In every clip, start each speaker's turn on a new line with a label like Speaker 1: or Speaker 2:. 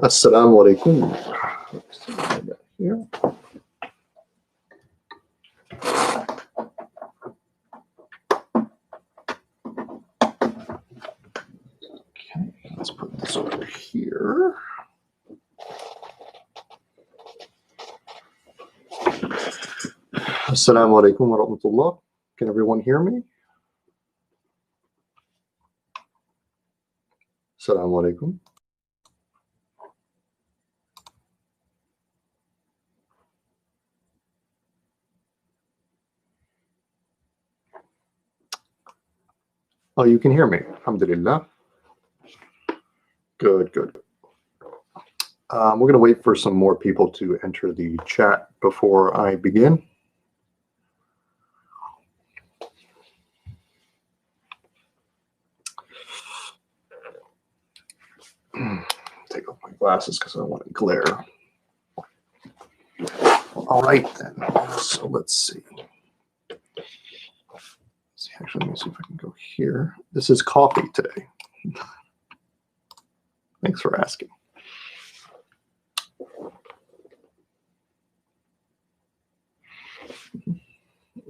Speaker 1: Assalamu alaikum. Here. Okay, let's put this over here. Assalamu alaikum wa rahmatullah. Can everyone hear me? Assalamu alaikum. Oh, you can hear me. Alhamdulillah. Good, good. We're going to wait for some more people to enter the chat before I begin. Take off my glasses because I don't want to glare. All right, then. So let's see. Actually, let me see if I can go here. This is coffee today. Thanks for asking.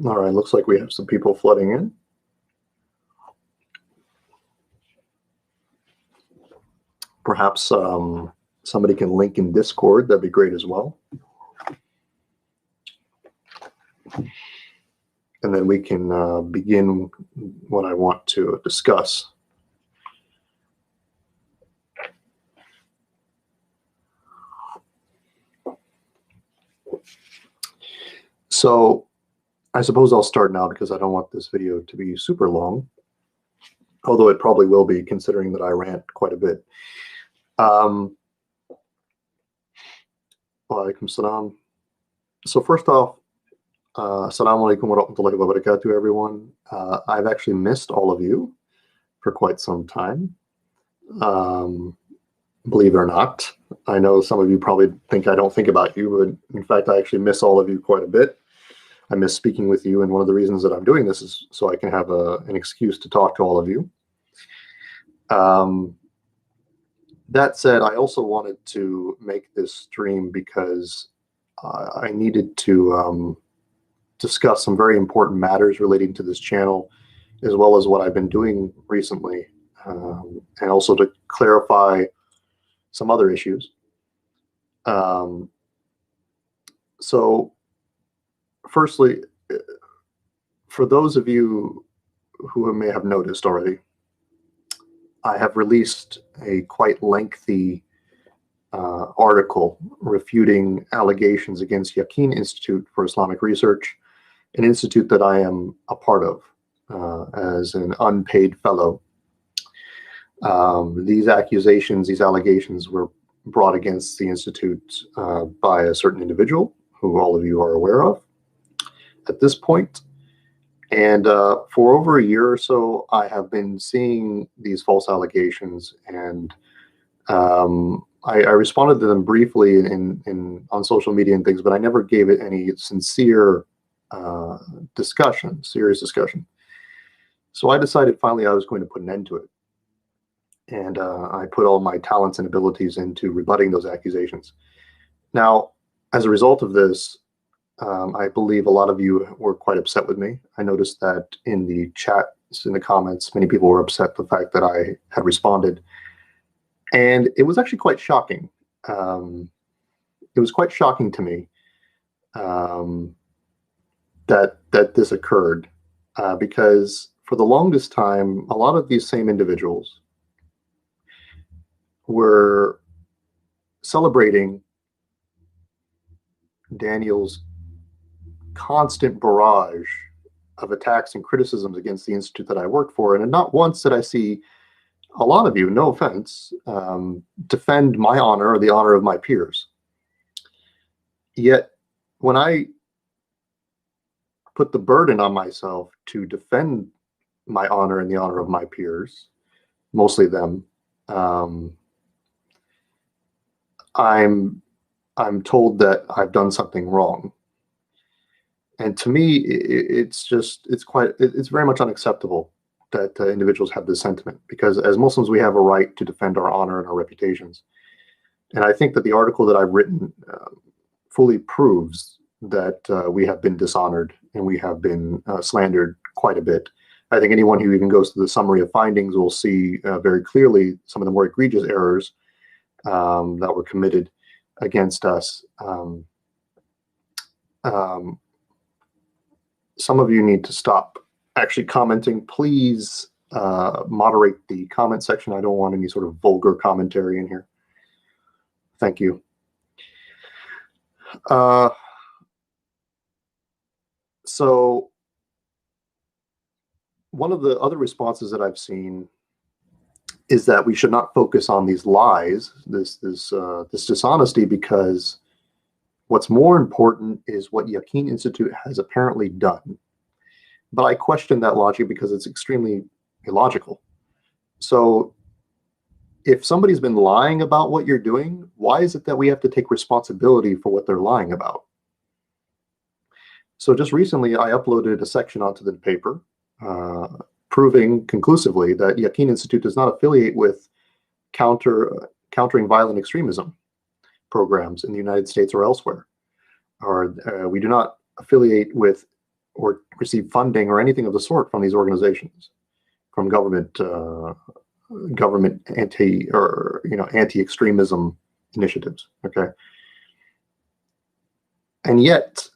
Speaker 1: All right, looks like we have some people flooding in. Perhaps somebody can link in Discord. That'd be great as well. And then we can begin what I want to discuss. So I suppose I'll start now because I don't want this video to be super long, although it probably will be considering that I rant quite a bit. Wa alaikum salam. So first off, Assalamu alaikum wa rahmatullahi wa barakatuh, everyone. I've actually missed all of you for quite some time. Believe it or not, I know some of you probably think I don't think about you, but in fact, I actually miss all of you quite a bit. I miss speaking with you, and one of the reasons that I'm doing this is so I can have an excuse to talk to all of you. That said, I also wanted to make this stream because I needed to discuss some very important matters relating to this channel, as well as what I've been doing recently, and also to clarify some other issues. So firstly, for those of you who may have noticed already, I have released a quite lengthy article refuting allegations against Yaqeen Institute for Islamic Research, an institute that I am a part of as an unpaid fellow. These accusations, these allegations were brought against the institute by a certain individual who all of you are aware of at this point. And for over a year or so, I have been seeing these false allegations, and I responded to them briefly on social media and things, but I never gave it any sincere serious discussion. So I decided finally I was going to put an end to it. And I put all my talents and abilities into rebutting those accusations. Now, as a result of this, I believe a lot of you were quite upset with me. I noticed that in the chat, in the comments, many people were upset at the fact that I had responded. And it was actually quite shocking. It was quite shocking to me that this occurred because for the longest time, a lot of these same individuals were celebrating Daniel's constant barrage of attacks and criticisms against the institute that I worked for. And not once did I see a lot of you, no offense, defend my honor or the honor of my peers. Yet when I put the burden on myself to defend my honor and the honor of my peers, mostly them, I'm told that I've done something wrong. And to me, it's very much unacceptable that individuals have this sentiment, because as Muslims, we have a right to defend our honor and our reputations. And I think that the article that I've written fully proves that we have been dishonored and we have been slandered quite a bit. I think anyone who even goes to the summary of findings will see very clearly some of the more egregious errors that were committed against us. Some of you need to stop actually commenting. Please moderate the comment section. I don't want any sort of vulgar commentary in here. Thank you. So one of the other responses that I've seen is that we should not focus on these lies, this dishonesty, because what's more important is what Yaqeen Institute has apparently done. But I question that logic because it's extremely illogical. So if somebody's been lying about what you're doing, why is it that we have to take responsibility for what they're lying about? So just recently, I uploaded a section onto the paper proving conclusively that Yaqeen Institute does not affiliate with countering violent extremism programs in the United States or elsewhere. Or we do not affiliate with or receive funding or anything of the sort from these organizations, from government anti-extremism initiatives. Okay, and yet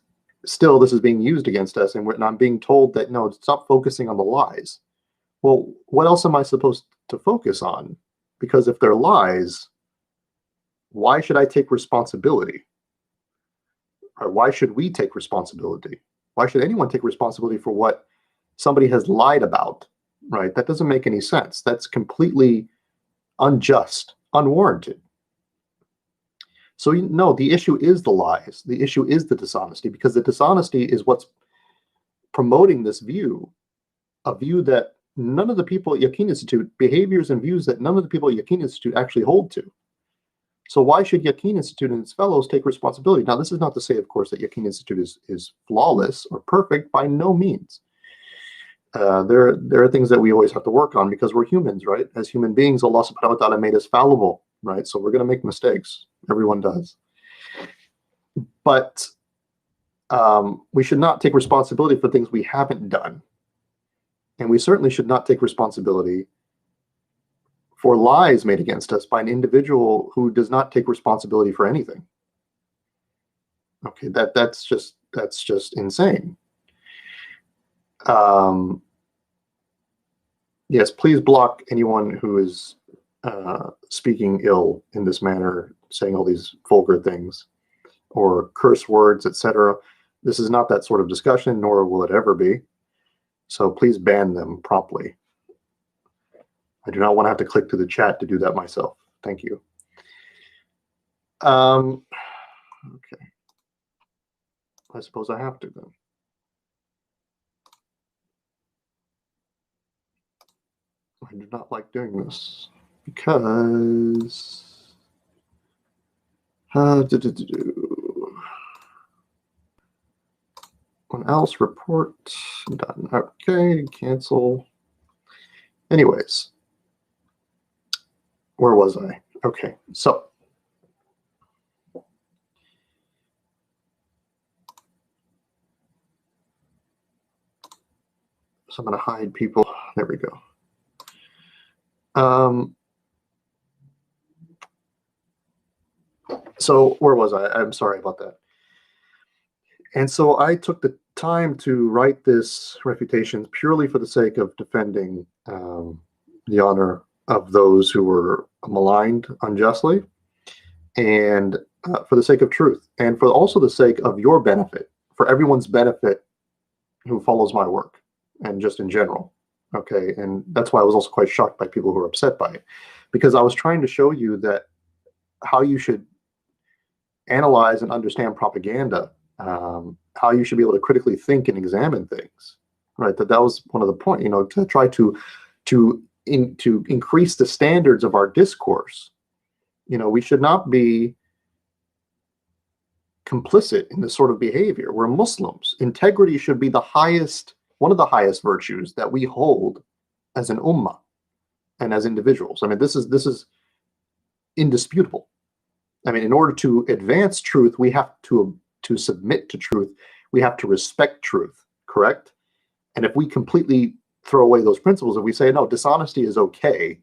Speaker 1: still this is being used against us, and I'm being told that no, stop focusing on the lies. Well, what else am I supposed to focus on? Because if they're lies, why should I take responsibility? Or why should we take responsibility? Why should anyone take responsibility for what somebody has lied about? Right? That doesn't make any sense. That's completely unjust, unwarranted. So no, the issue is the lies. The issue is the dishonesty, because the dishonesty is what's promoting this view, a view that none of the people at Yaqeen Institute, behaviors and views that none of the people at Yaqeen Institute actually hold to. So why should Yaqeen Institute and its fellows take responsibility? Now, this is not to say, of course, that Yaqeen Institute is flawless or perfect, by no means. There are things that we always have to work on because we're humans, right? As human beings, Allah subhanahu wa ta'ala made us fallible, right? So we're going to make mistakes. Everyone does. But we should not take responsibility for things we haven't done. And we certainly should not take responsibility for lies made against us by an individual who does not take responsibility for anything. Okay, that's just insane. Yes, please block anyone who is speaking ill in this manner, saying all these vulgar things or curse words, etc. This is not that sort of discussion, nor will it ever be. So please ban them promptly. I do not want to have to click through the chat to do that myself. Thank you. Okay. I suppose I have to then. I do not like doing this because one else report done. Okay, cancel. Anyways, where was I? Okay, so I'm going to hide people. There we go. So where was I? I'm sorry about that. And so I took the time to write this refutation purely for the sake of defending the honor of those who were maligned unjustly, and for the sake of truth, and for also the sake of your benefit, for everyone's benefit who follows my work, and just in general. Okay, and that's why I was also quite shocked by people who were upset by it, because I was trying to show you that how you should analyze and understand propaganda, how you should be able to critically think and examine things, right? That was one of the points, you know, to try to increase the standards of our discourse. You know, we should not be complicit in this sort of behavior. We're Muslims. Integrity should be the highest, one of the highest virtues that we hold as an ummah and as individuals. I mean, this is indisputable. I mean, in order to advance truth, we have to submit to truth. We have to respect truth, correct? And if we completely throw away those principles, if we say, no, dishonesty is okay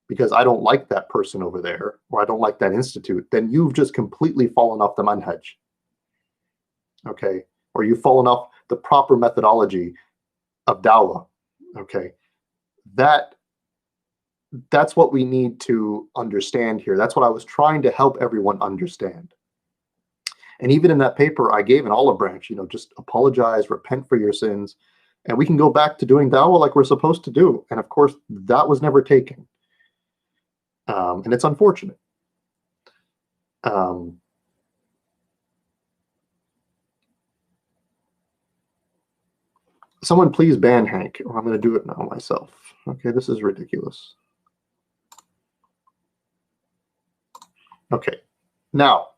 Speaker 1: because I don't like that person over there, or I don't like that institute, then you've just completely fallen off the manhaj. Okay? Or you've fallen off the proper methodology of dawah. Okay? That's what we need to understand here. That's what I was trying to help everyone understand. And even in that paper, I gave an olive branch, just apologize, repent for your sins, and we can go back to doing dawah like we're supposed to do. And of course, that was never taken. And it's unfortunate. Someone please ban Hank, or I'm going to do it now myself. Okay, this is ridiculous. Okay, now,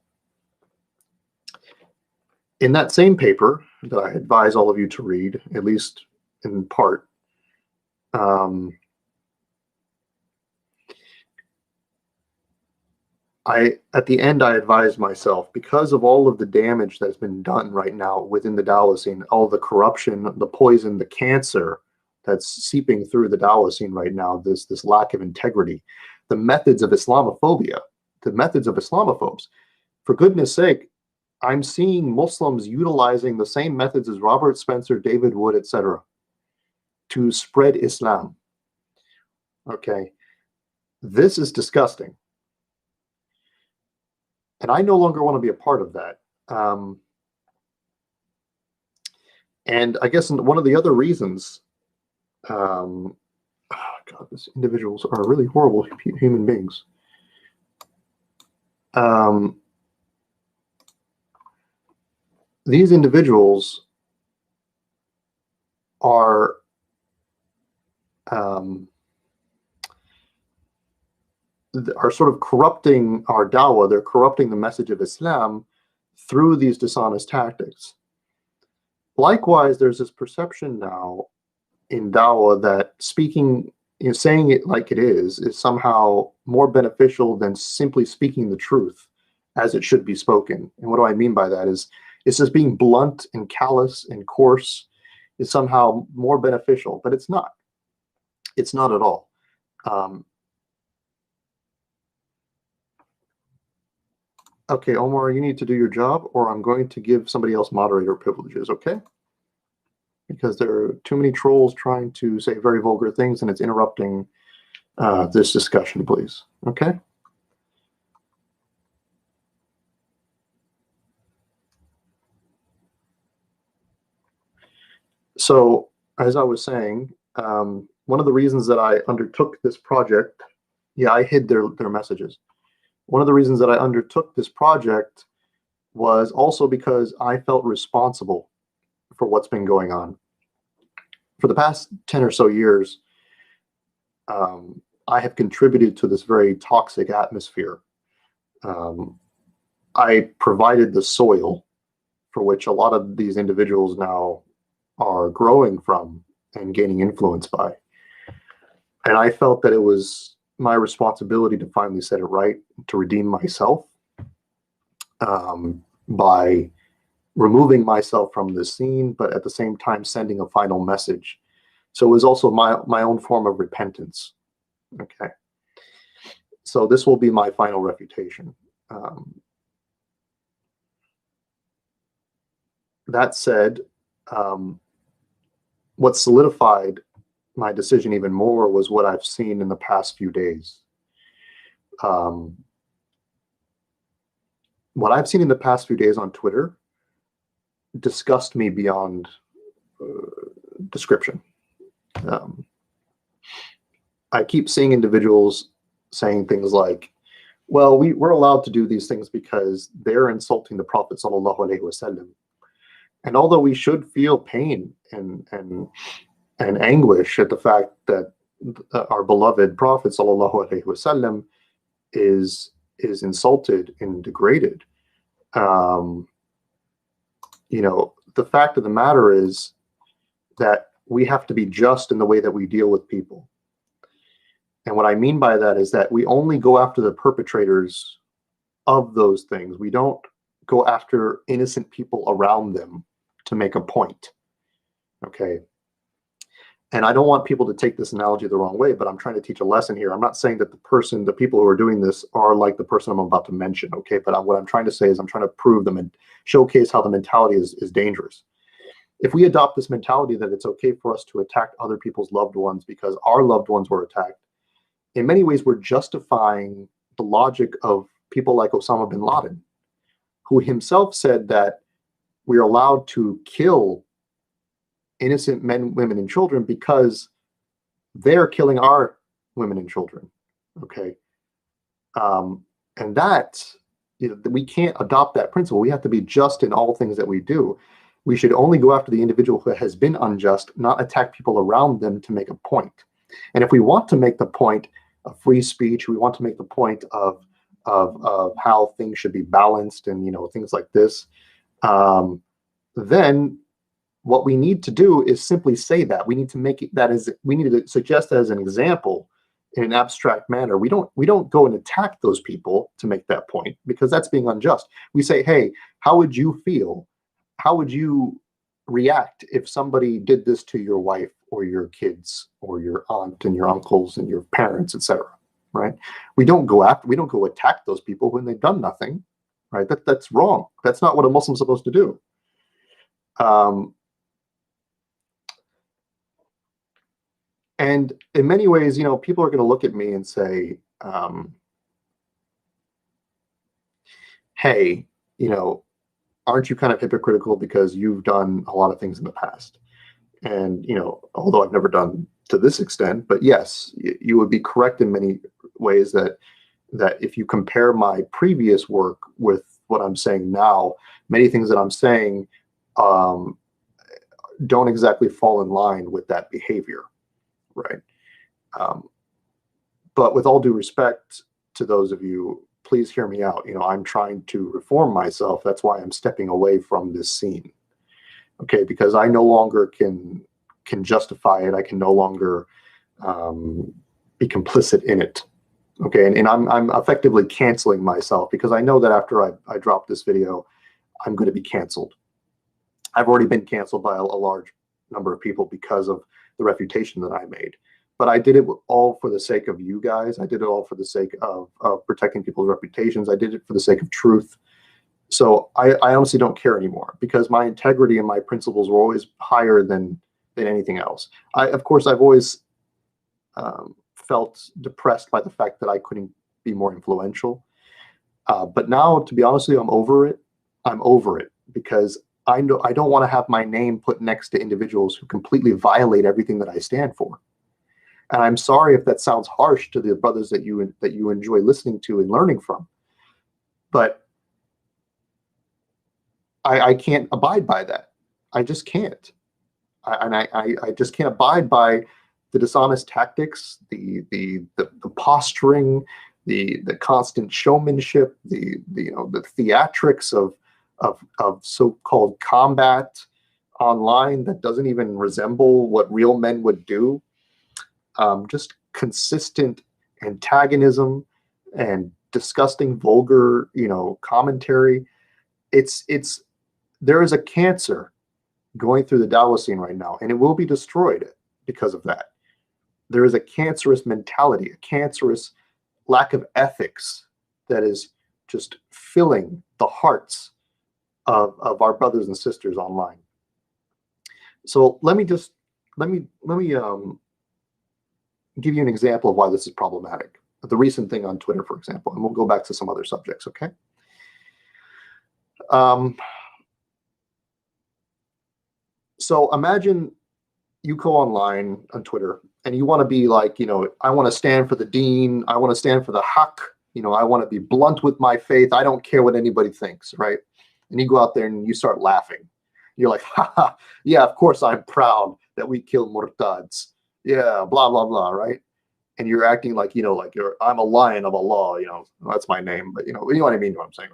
Speaker 1: in that same paper that I advise all of you to read, at least in part, at the end, I advised myself, because of all of the damage that's been done right now within the Dawah scene, all the corruption, the poison, the cancer that's seeping through the Dawah scene right now, this lack of integrity, the methods of Islamophobia, the methods of Islamophobes. For goodness sake, I'm seeing Muslims utilizing the same methods as Robert Spencer, David Wood, etc., to spread Islam. Okay, this is disgusting. And I no longer want to be a part of that. And I guess one of the other reasons, oh God, these individuals are really horrible human beings. These individuals are sort of corrupting our dawah. They're corrupting the message of Islam through these dishonest tactics. Likewise, there's this perception now in dawah that speaking, saying it like it is somehow more beneficial than simply speaking the truth as it should be spoken. And what do I mean by that is, it's just being blunt and callous and coarse is somehow more beneficial, but it's not. It's not at all. Okay, Omar, you need to do your job, or I'm going to give somebody else moderator privileges, okay? Because there are too many trolls trying to say very vulgar things, and it's interrupting this discussion, please, okay? So, as I was saying, one of the reasons that I undertook this project, yeah, I hid their messages. One of the reasons that I undertook this project was also because I felt responsible for what's been going on. For the past 10 or so years, I have contributed to this very toxic atmosphere. I provided the soil for which a lot of these individuals now are growing from and gaining influence by. And I felt that it was my responsibility to finally set it right, to redeem myself by removing myself from the scene, but at the same time sending a final message. So it was also my own form of repentance. Okay. So this will be my final refutation. That said, what solidified my decision even more was what I've seen in the past few days. What I've seen in the past few days on Twitter disgust me beyond description. I keep seeing individuals saying things like, well, we're allowed to do these things because they're insulting the Prophet sallallahu alaihi wasallam. And although we should feel pain and anguish at the fact that our beloved Prophet sallallahu alaihi wasallam is insulted and degraded, the fact of the matter is that we have to be just in the way that we deal with people. And what I mean by that is that we only go after the perpetrators of those things. We don't go after innocent people around them to make a point. Okay. And I don't want people to take this analogy the wrong way, but I'm trying to teach a lesson here. I'm not saying that the people who are doing this are like the person I'm about to mention. Okay. But what I'm trying to say is I'm trying to prove them and showcase how the mentality is dangerous. If we adopt this mentality that it's okay for us to attack other people's loved ones because our loved ones were attacked, in many ways, we're justifying the logic of people like Osama bin Laden, who himself said that we're allowed to kill innocent men, women, and children because they're killing our women and children. Okay. And that, we can't adopt that principle. We have to be just in all things that we do. We should only go after the individual who has been unjust, not attack people around them to make a point. And if we want to make the point of free speech, we want to make the point of how things should be balanced and things like this, then what we need to do is simply say that. We need to make it we need to suggest that as an example in an abstract manner. We don't go and attack those people to make that point, because that's being unjust. We say, hey, how would you feel? How would you react if somebody did this to your wife or your kids or your aunt and your uncles and your parents, etc.? Right? We don't go attack those people when they've done nothing. Right? That's wrong. That's not what a Muslim's supposed to do. And in many ways, people are going to look at me and say, hey, aren't you kind of hypocritical because you've done a lot of things in the past? And, although I've never done to this extent, but yes, you would be correct in many ways that if you compare my previous work with what I'm saying now, many things that I'm saying don't exactly fall in line with that behavior. Right. But with all due respect to those of you, please hear me out. I'm trying to reform myself. That's why I'm stepping away from this scene. Okay, because I no longer can justify it. I can no longer be complicit in it. Okay, and I'm effectively canceling myself, because I know that after I drop this video, I'm going to be canceled. I've already been canceled by a large number of people because of the refutation that I made. But I did it all for the sake of you guys. I did it all for the sake of protecting people's reputations. I did it for the sake of truth. So I honestly don't care anymore, because my integrity and my principles were always higher than anything else. Of course, I've always felt depressed by the fact that I couldn't be more influential. But now, to be honest with you, I'm over it. I'm over it, because I don't want to have my name put next to individuals who completely violate everything that I stand for. And I'm sorry if that sounds harsh to the brothers that you enjoy listening to and learning from, but I can't abide by that. I just can't. I just can't abide by the dishonest tactics, the posturing, the constant showmanship, the theatrics of so-called combat online that doesn't even resemble what real men would do. Just consistent antagonism and disgusting, vulgar, commentary. There is a cancer going through the Dawah scene right now, and it will be destroyed because of that. There is a cancerous mentality, a cancerous lack of ethics that is just filling the hearts of our brothers and sisters online. So let me give you an example of why this is problematic. The recent thing on Twitter, for example, and we'll go back to some other subjects, okay? So imagine you go online on Twitter and you want to be like, I want to stand for the deen. I want to stand for the haqq. I want to be blunt with my faith. I don't care what anybody thinks, right? And you go out there and you start laughing. You're like, haha, yeah, of course I'm proud that we kill murtads. Yeah, blah, blah, blah, right? And you're acting like, I'm a lion of Allah, that's my name, but you know what I mean, what I'm saying,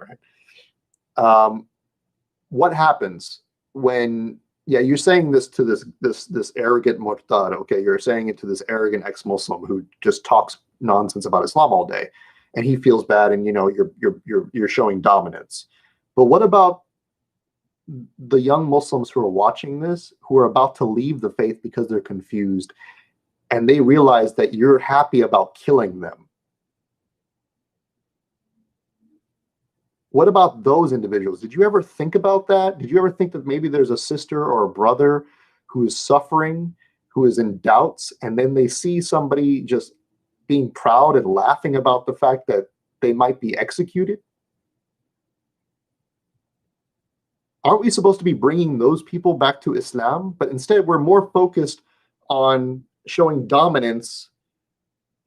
Speaker 1: right? What happens when, you're saying this to this arrogant murtad, okay? You're saying it to this arrogant ex-Muslim who just talks nonsense about Islam all day. and he feels bad, and you're showing dominance. But what about the young Muslims who are watching this, who are about to leave the faith because they're confused, and they realize that you're happy about killing them? What about those individuals? Did you ever think about that? Did you ever think that maybe there's a sister or a brother who is suffering, who is in doubts, and then they see somebody just being proud and laughing about the fact that they might be executed? Aren't we supposed to be bringing those people back to Islam? But instead, we're more focused on showing dominance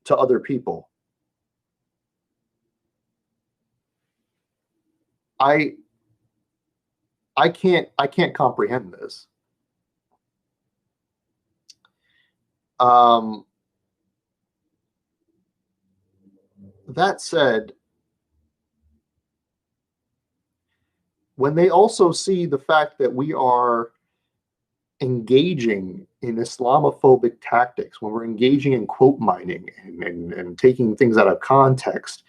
Speaker 1: to other people. I can't comprehend this. That said, when they also see the fact that we are engaging in Islamophobic tactics, when we're engaging in quote mining and taking things out of context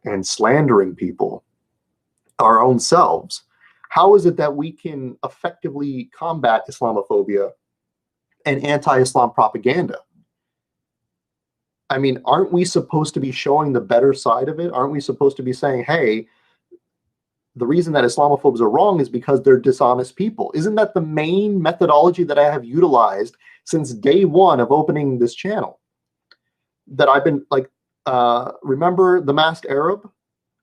Speaker 1: and slandering people, our own selves, how is it that we can effectively combat Islamophobia and anti-Islam propaganda? I mean, aren't we supposed to be showing the better side of it? Aren't we supposed to be saying, hey, the reason that Islamophobes are wrong is because they're dishonest people? Isn't that the main methodology that I have utilized since day one of opening this channel? That I've been like, remember the masked Arab,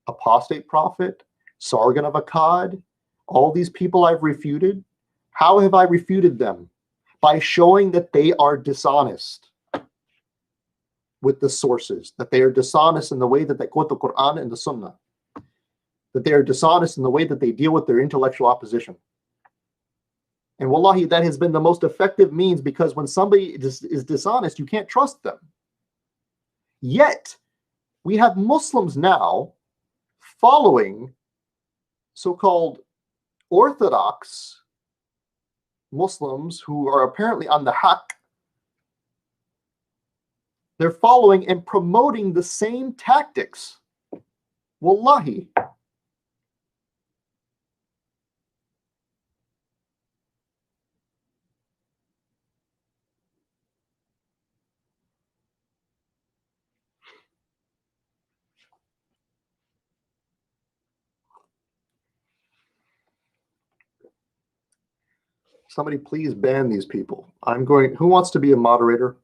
Speaker 1: apostate prophet, Sargon of Akkad, all these people I've refuted? How have I refuted them? By showing that they are dishonest with the sources, that they are dishonest in the way that they quote the Quran and the Sunnah, that they are dishonest in the way that they deal with their intellectual opposition. And wallahi, that has been the most effective means, because when somebody is dishonest, you can't trust them. Yet, we have Muslims now following so-called orthodox Muslims who are apparently on the haqq. They're following and promoting the same tactics. Wallahi. Somebody please ban these people. Who wants to be a moderator?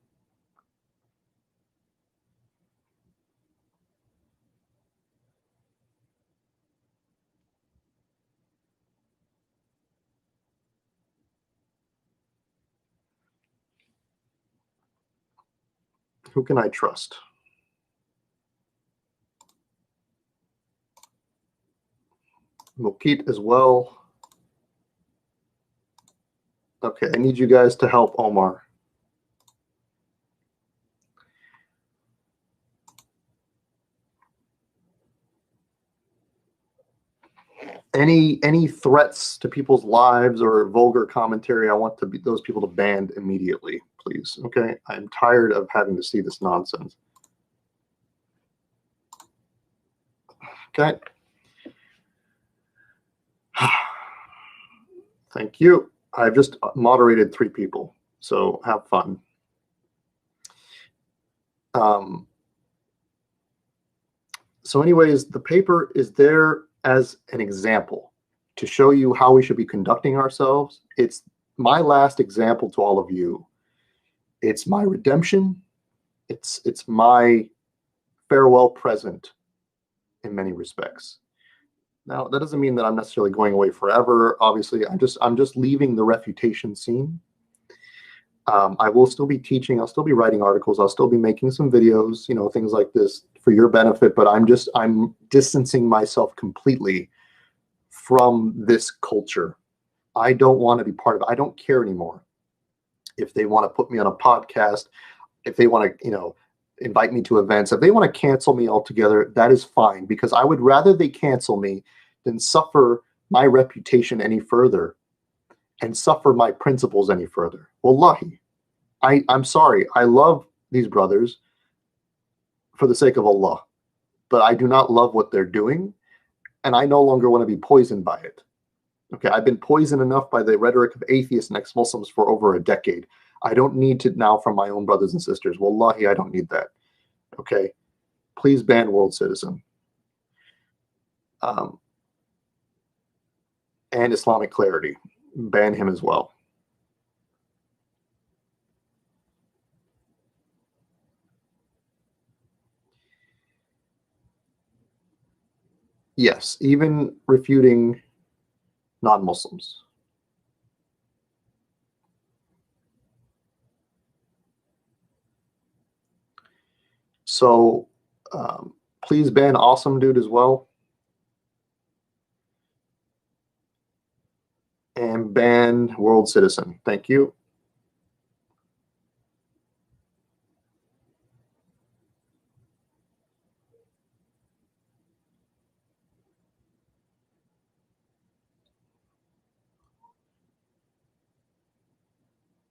Speaker 1: Who can I trust? Mokit as well. Okay, I need you guys to help Omar. Any threats to people's lives or vulgar commentary, I want those people to ban immediately, please. Okay, I'm tired of having to see this nonsense. Okay. Thank you. I've just moderated 3 people, so have fun. So anyways, the paper is there as an example to show you how we should be conducting ourselves. It's my last example to all of you. It's my redemption. It's my farewell present in many respects. Now, that doesn't mean that I'm necessarily going away forever. Obviously, I'm just leaving the refutation scene. I will still be teaching. I'll still be writing articles. I'll still be making some videos, things like this for your benefit. But I'm distancing myself completely from this culture. I don't want to be part of it. I don't care anymore. If they want to put me on a podcast, if they want to, invite me to events, if they want to cancel me altogether, that is fine, because I would rather they cancel me than suffer my reputation any further and suffer my principles any further. Wallahi, I'm sorry. I love these brothers for the sake of Allah. but I do not love what they're doing, and I no longer want to be poisoned by it. Okay, I've been poisoned enough by the rhetoric of atheists and ex-Muslims for over a decade. I don't need to now from my own brothers and sisters. Wallahi, I don't need that. Okay, please ban World Citizen. And Islamic Clarity. Ban him as well. Yes, even refuting non-Muslims. So please ban Awesome Dude as well. And ban World Citizen. Thank you.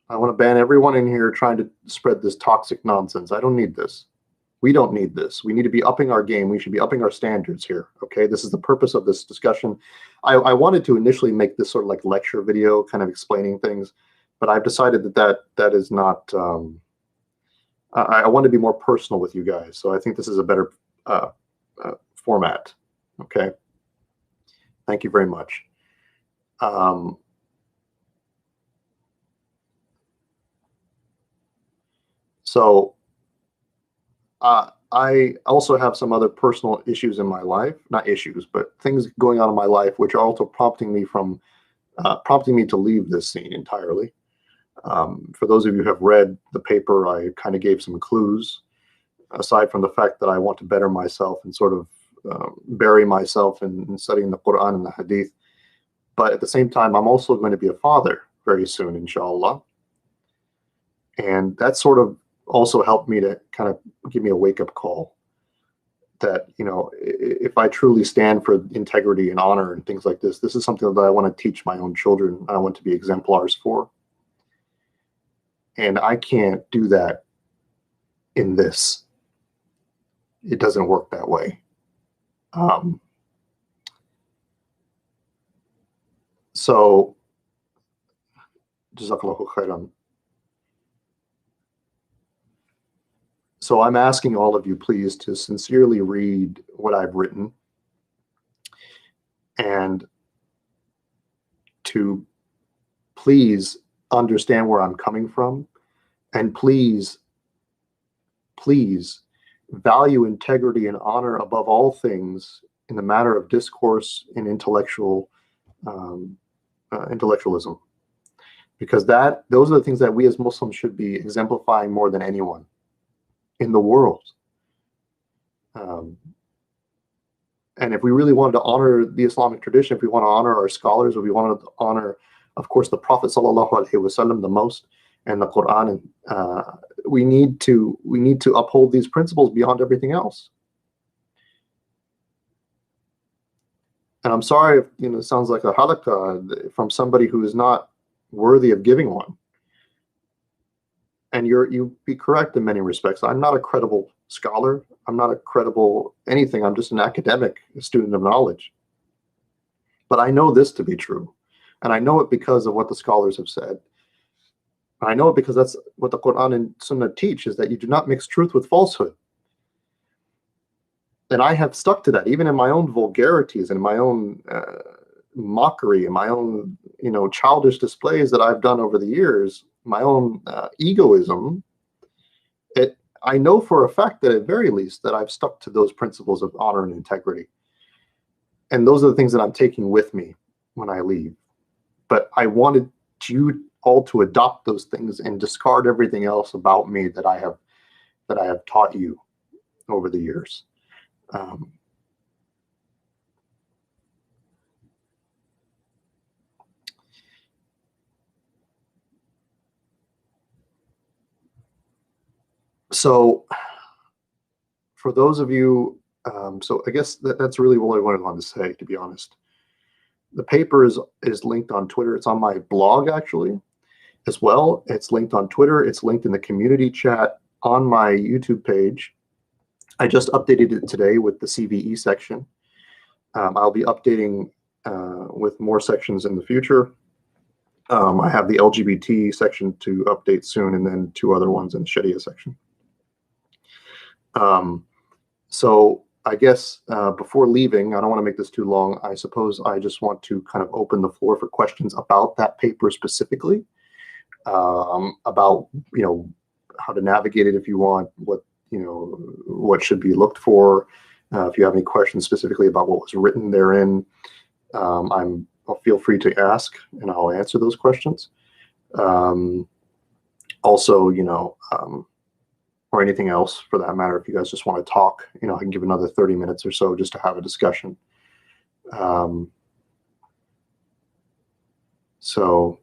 Speaker 1: I want to ban everyone in here trying to spread this toxic nonsense. I don't need this. We don't need this. We need to be upping our game. We should be upping our standards here. Okay, this is the purpose of this discussion. I wanted to initially make this sort of like lecture video, kind of explaining things, but I've decided that is not. I want to be more personal with you guys, so I think this is a better format. Okay, thank you very much. So I also have some other personal issues in my life, not issues, but things going on in my life, which are also prompting me to leave this scene entirely. For those of you who have read the paper, I kind of gave some clues, aside from the fact that I want to better myself and sort of bury myself in studying the Quran and the Hadith. But at the same time, I'm also going to be a father very soon, inshallah. And that sort of also helped me to kind of give me a wake-up call that, you know, if I truly stand for integrity and honor and things like this, this is something that I want to teach my own children. I want to be exemplars for. And I can't do that in this. It doesn't work that way. So, Jazakallahu khairan. So I'm asking all of you, please, to sincerely read what I've written and to please understand where I'm coming from, and please value integrity and honor above all things in the matter of discourse and intellectualism, because those are the things that we as Muslims should be exemplifying more than anyone in the world. And if we really wanted to honor the Islamic tradition, if we want to honor our scholars, if we want to honor, of course, the Prophet sallallahu alaihi wasallam the most, and the Quran, we need to uphold these principles beyond everything else. And I'm sorry if, you know, it sounds like a halakha from somebody who is not worthy of giving one. And you'd be correct in many respects. I'm not a credible scholar. I'm not a credible anything. I'm just an academic, a student of knowledge. But I know this to be true. And I know it because of what the scholars have said. And I know it because that's what the Quran and Sunnah teach, is that you do not mix truth with falsehood. And I have stuck to that, even in my own vulgarities and my own mockery and my own, you know, childish displays that I've done over the years, my own egoism. I know for a fact that at very least that I've stuck to those principles of honor and integrity. And those are the things that I'm taking with me when I leave. But I wanted you all to adopt those things and discard everything else about me that I have taught you over the years. So for those of you, so I guess that's really what I wanted to say, to be honest. The paper is linked on Twitter. It's on my blog, actually, as well. It's linked on Twitter. It's linked in the community chat on my YouTube page. I just updated it today with the CVE section. I'll be updating with more sections in the future. I have the LGBT section to update soon, and then 2 other ones in the Sharia section. So I guess before leaving, I don't want to make this too long. I suppose I just want to kind of open the floor for questions about that paper specifically, about, how to navigate it if you want, what should be looked for. If you have any questions specifically about what was written therein, feel free to ask, and I'll answer those questions. Also, or anything else for that matter, if you guys just want to talk, I can give another 30 minutes or so just to have a discussion. So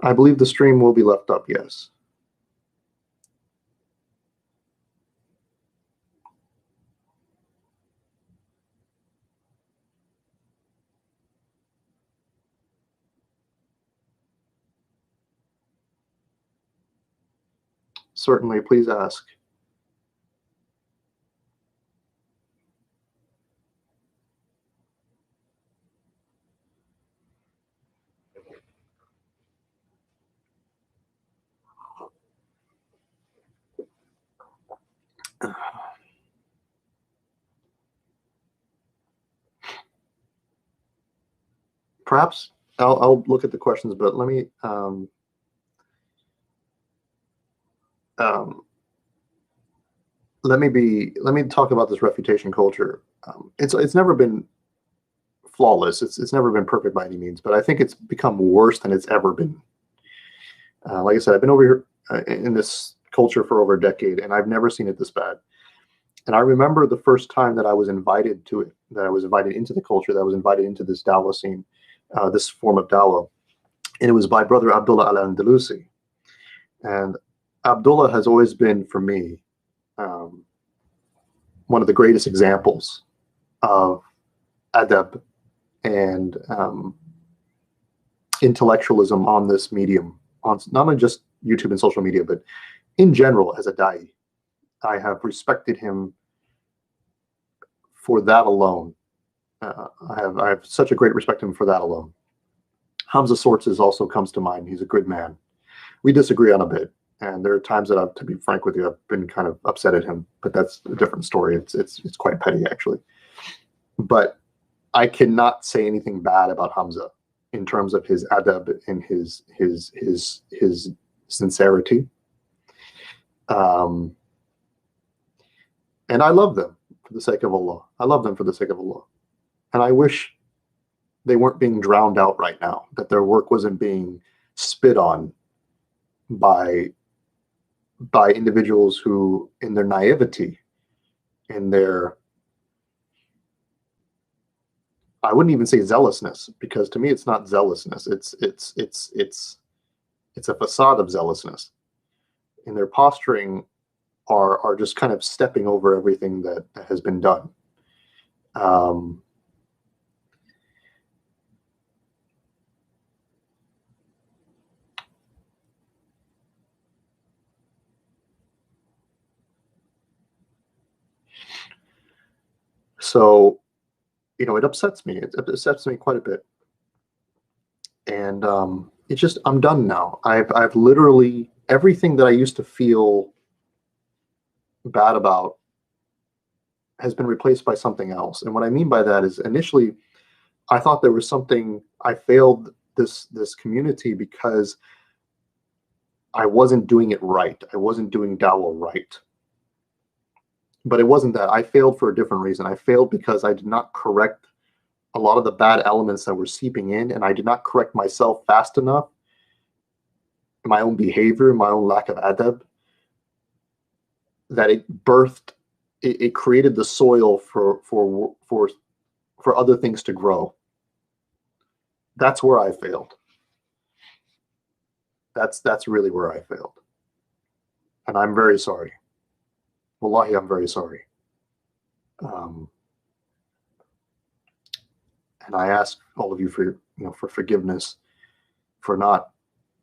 Speaker 1: I believe the stream will be left up, yes. Certainly, please ask. Perhaps I'll look at the questions, but let me let me talk about this refutation culture. It's never been flawless. It's never been perfect by any means, but I think it's become worse than it's ever been. Like I said, I've been over here in this culture for over a decade, and I've never seen it this bad. And I remember the first time that I was invited to it, that I was invited into the culture, that I was invited into this Dawah scene, this form of Dawah, and it was by brother Asadullah Ali Al-Andalusi. And Abdullah has always been, for me, one of the greatest examples of adab and intellectualism on this medium, on not only just YouTube and social media, but in general as a da'i. I have respected him for that alone. I have such a great respect for him for that alone. Hamza Sources also comes to mind. He's a good man. We disagree on a bit, and there are times that to be frank with you, I've been kind of upset at him, but that's a different story. It's quite petty, actually. But I cannot say anything bad about Hamza in terms of his adab and his sincerity. And I love them for the sake of Allah. I love them for the sake of Allah. And I wish they weren't being drowned out right now, that their work wasn't being spit on by individuals who, in their naivety, in their, I wouldn't even say zealousness, because to me it's not zealousness. It's a facade of zealousness. In their posturing, are just kind of stepping over everything that has been done. So, it upsets me. It upsets me quite a bit. And it's just, I'm done now. I've literally, everything that I used to feel bad about has been replaced by something else. And what I mean by that is, initially I thought there was something, I failed this community because I wasn't doing it right. I wasn't doing Dawah right. But it wasn't that. I failed for a different reason. I failed because I did not correct a lot of the bad elements that were seeping in, and I did not correct myself fast enough, my own behavior, my own lack of adab, that it created the soil for other things to grow. That's where I failed. That's really where I failed. And I'm very sorry. Wallahi, I'm very sorry. And I ask all of you for forgiveness for not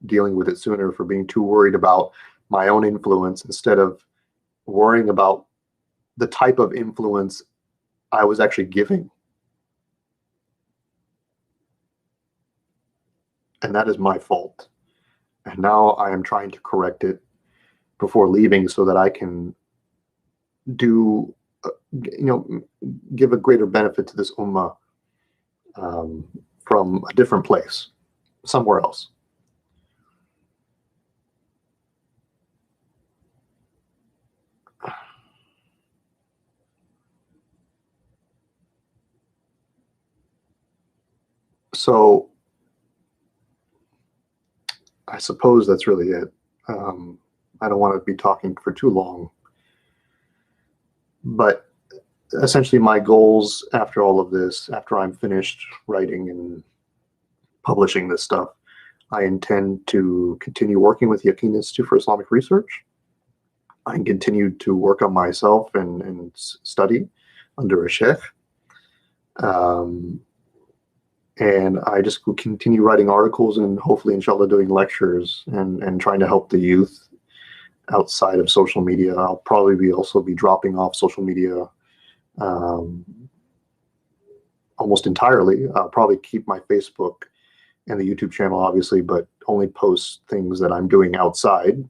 Speaker 1: dealing with it sooner, for being too worried about my own influence instead of worrying about the type of influence I was actually giving. And that is my fault. And now I am trying to correct it before leaving so that I can do, give a greater benefit to this ummah from a different place, somewhere else. So I suppose that's really it. I don't want to be talking for too long, but essentially my goals after all of this, after I'm finished writing and publishing this stuff, I intend to continue working with the Yaqeen Institute for Islamic Research. I continue to work on myself and study under a sheikh. And I just will continue writing articles and hopefully, inshallah, doing lectures and trying to help the youth outside of social media. I'll probably also be dropping off social media almost entirely. I'll probably keep my Facebook and the YouTube channel, obviously, but only post things that I'm doing outside.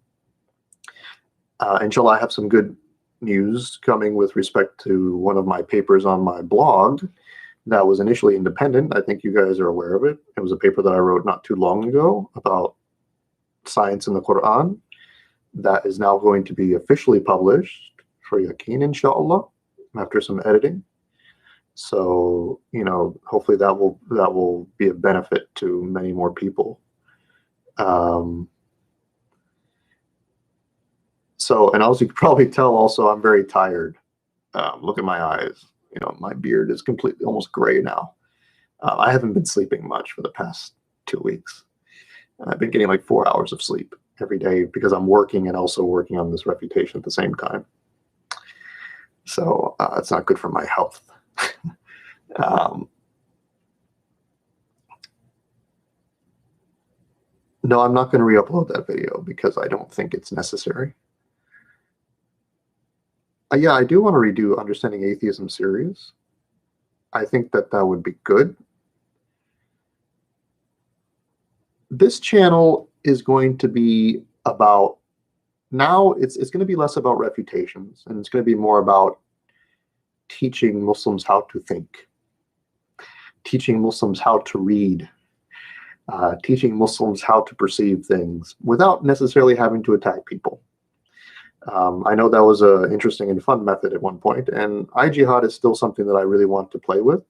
Speaker 1: Inshallah, I have some good news coming with respect to one of my papers on my blog that was initially independent. I think you guys are aware of it. It was a paper that I wrote not too long ago about science in the Quran that is now going to be officially published for Yaqeen, inshallah, after some editing. So, hopefully that will be a benefit to many more people. So, and as you can probably tell, also, I'm very tired. Look at my eyes. My beard is completely almost gray now. I haven't been sleeping much for the past 2 weeks. I've been getting like 4 hours of sleep every day because I'm working and also working on this reputation at the same time. So it's not good for my health. No, I'm not going to re-upload that video because I don't think it's necessary. Yeah, I do want to redo Understanding Atheism series. I think that would be good. This channel is going to be about, now it's going to be less about refutations, and it's going to be more about teaching Muslims how to think, teaching Muslims how to read, teaching Muslims how to perceive things without necessarily having to attack people. I know that was an interesting and fun method at one point, and iJihad is still something that I really want to play with,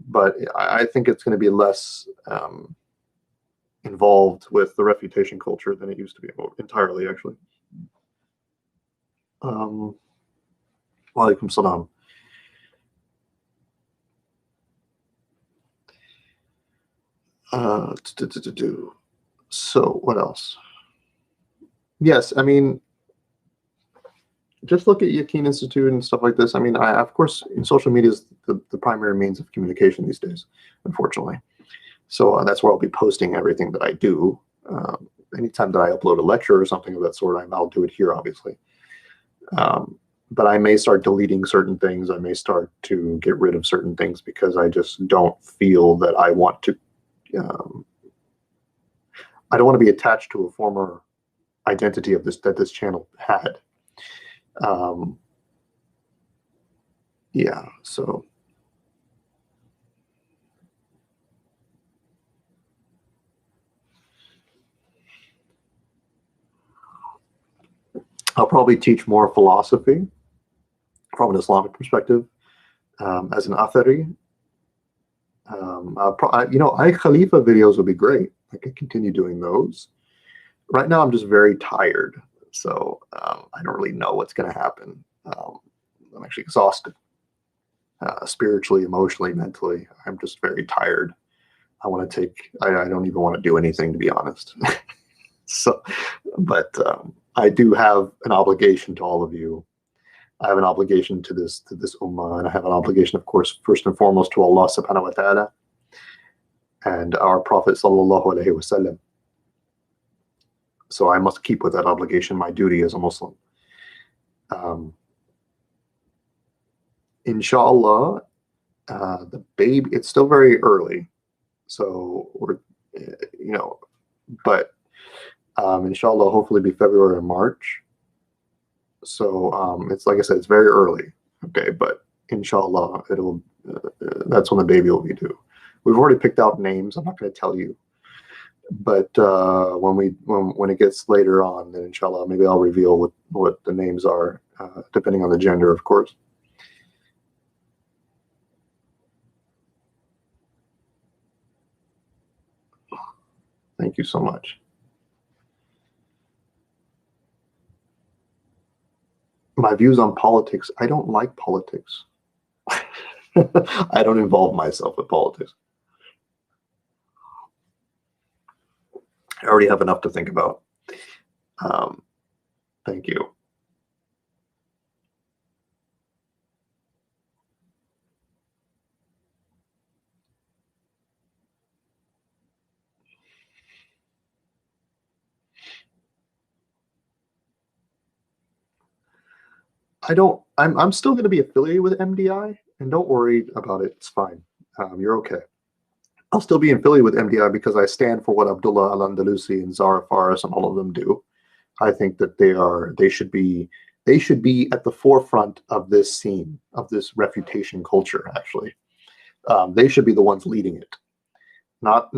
Speaker 1: but I think it's going to be less involved with the refutation culture than it used to be, entirely, actually. Wa alaikum salam. So what else? Yes, I mean, just look at Yaqeen Institute and stuff like this. I mean, of course, social media is the primary means of communication these days, unfortunately. So that's where I'll be posting everything that I do. Anytime that I upload a lecture or something of that sort, I'll do it here, obviously. But I may start deleting certain things. I may start to get rid of certain things because I just don't feel that I want to. I don't want to be attached to a former identity of that this channel had. Yeah, so I'll probably teach more philosophy from an Islamic perspective as an Athari. Khalifa videos would be great. I could continue doing those. Right now, I'm just very tired, so I don't really know what's going to happen. I'm actually exhausted, spiritually, emotionally, mentally. I'm just very tired. I want to take. I don't even want to do anything, to be honest. So, but I do have an obligation to all of you. I have an obligation to this ummah, and I have an obligation, of course, first and foremost to Allah subhanahu wa ta'ala and our Prophet sallallahu alaihi wasallam. So I must keep with that obligation, my duty as a Muslim. Inshallah, the baby, it's still very early, so we're, but inshallah, hopefully be February or March. So it's like I said, it's very early, okay, but inshallah, it'll that's when the baby will be due. We've already picked out names. I'm not going to tell you, but when it gets later on, then inshallah, maybe I'll reveal what the names are, depending on the gender, of course. Thank you so much. My views on politics, I don't like politics. I don't involve myself with politics. I already have enough to think about. Thank you. I'm still going to be affiliated with MDI, and don't worry about it. It's fine. You're okay. I'll still be affiliated with MDI because I stand for what Asadullah Al-Andalusi and Zara Faris and all of them do. I think that they should be at the forefront of this scene, of this refutation culture, actually. They should be the ones leading it, not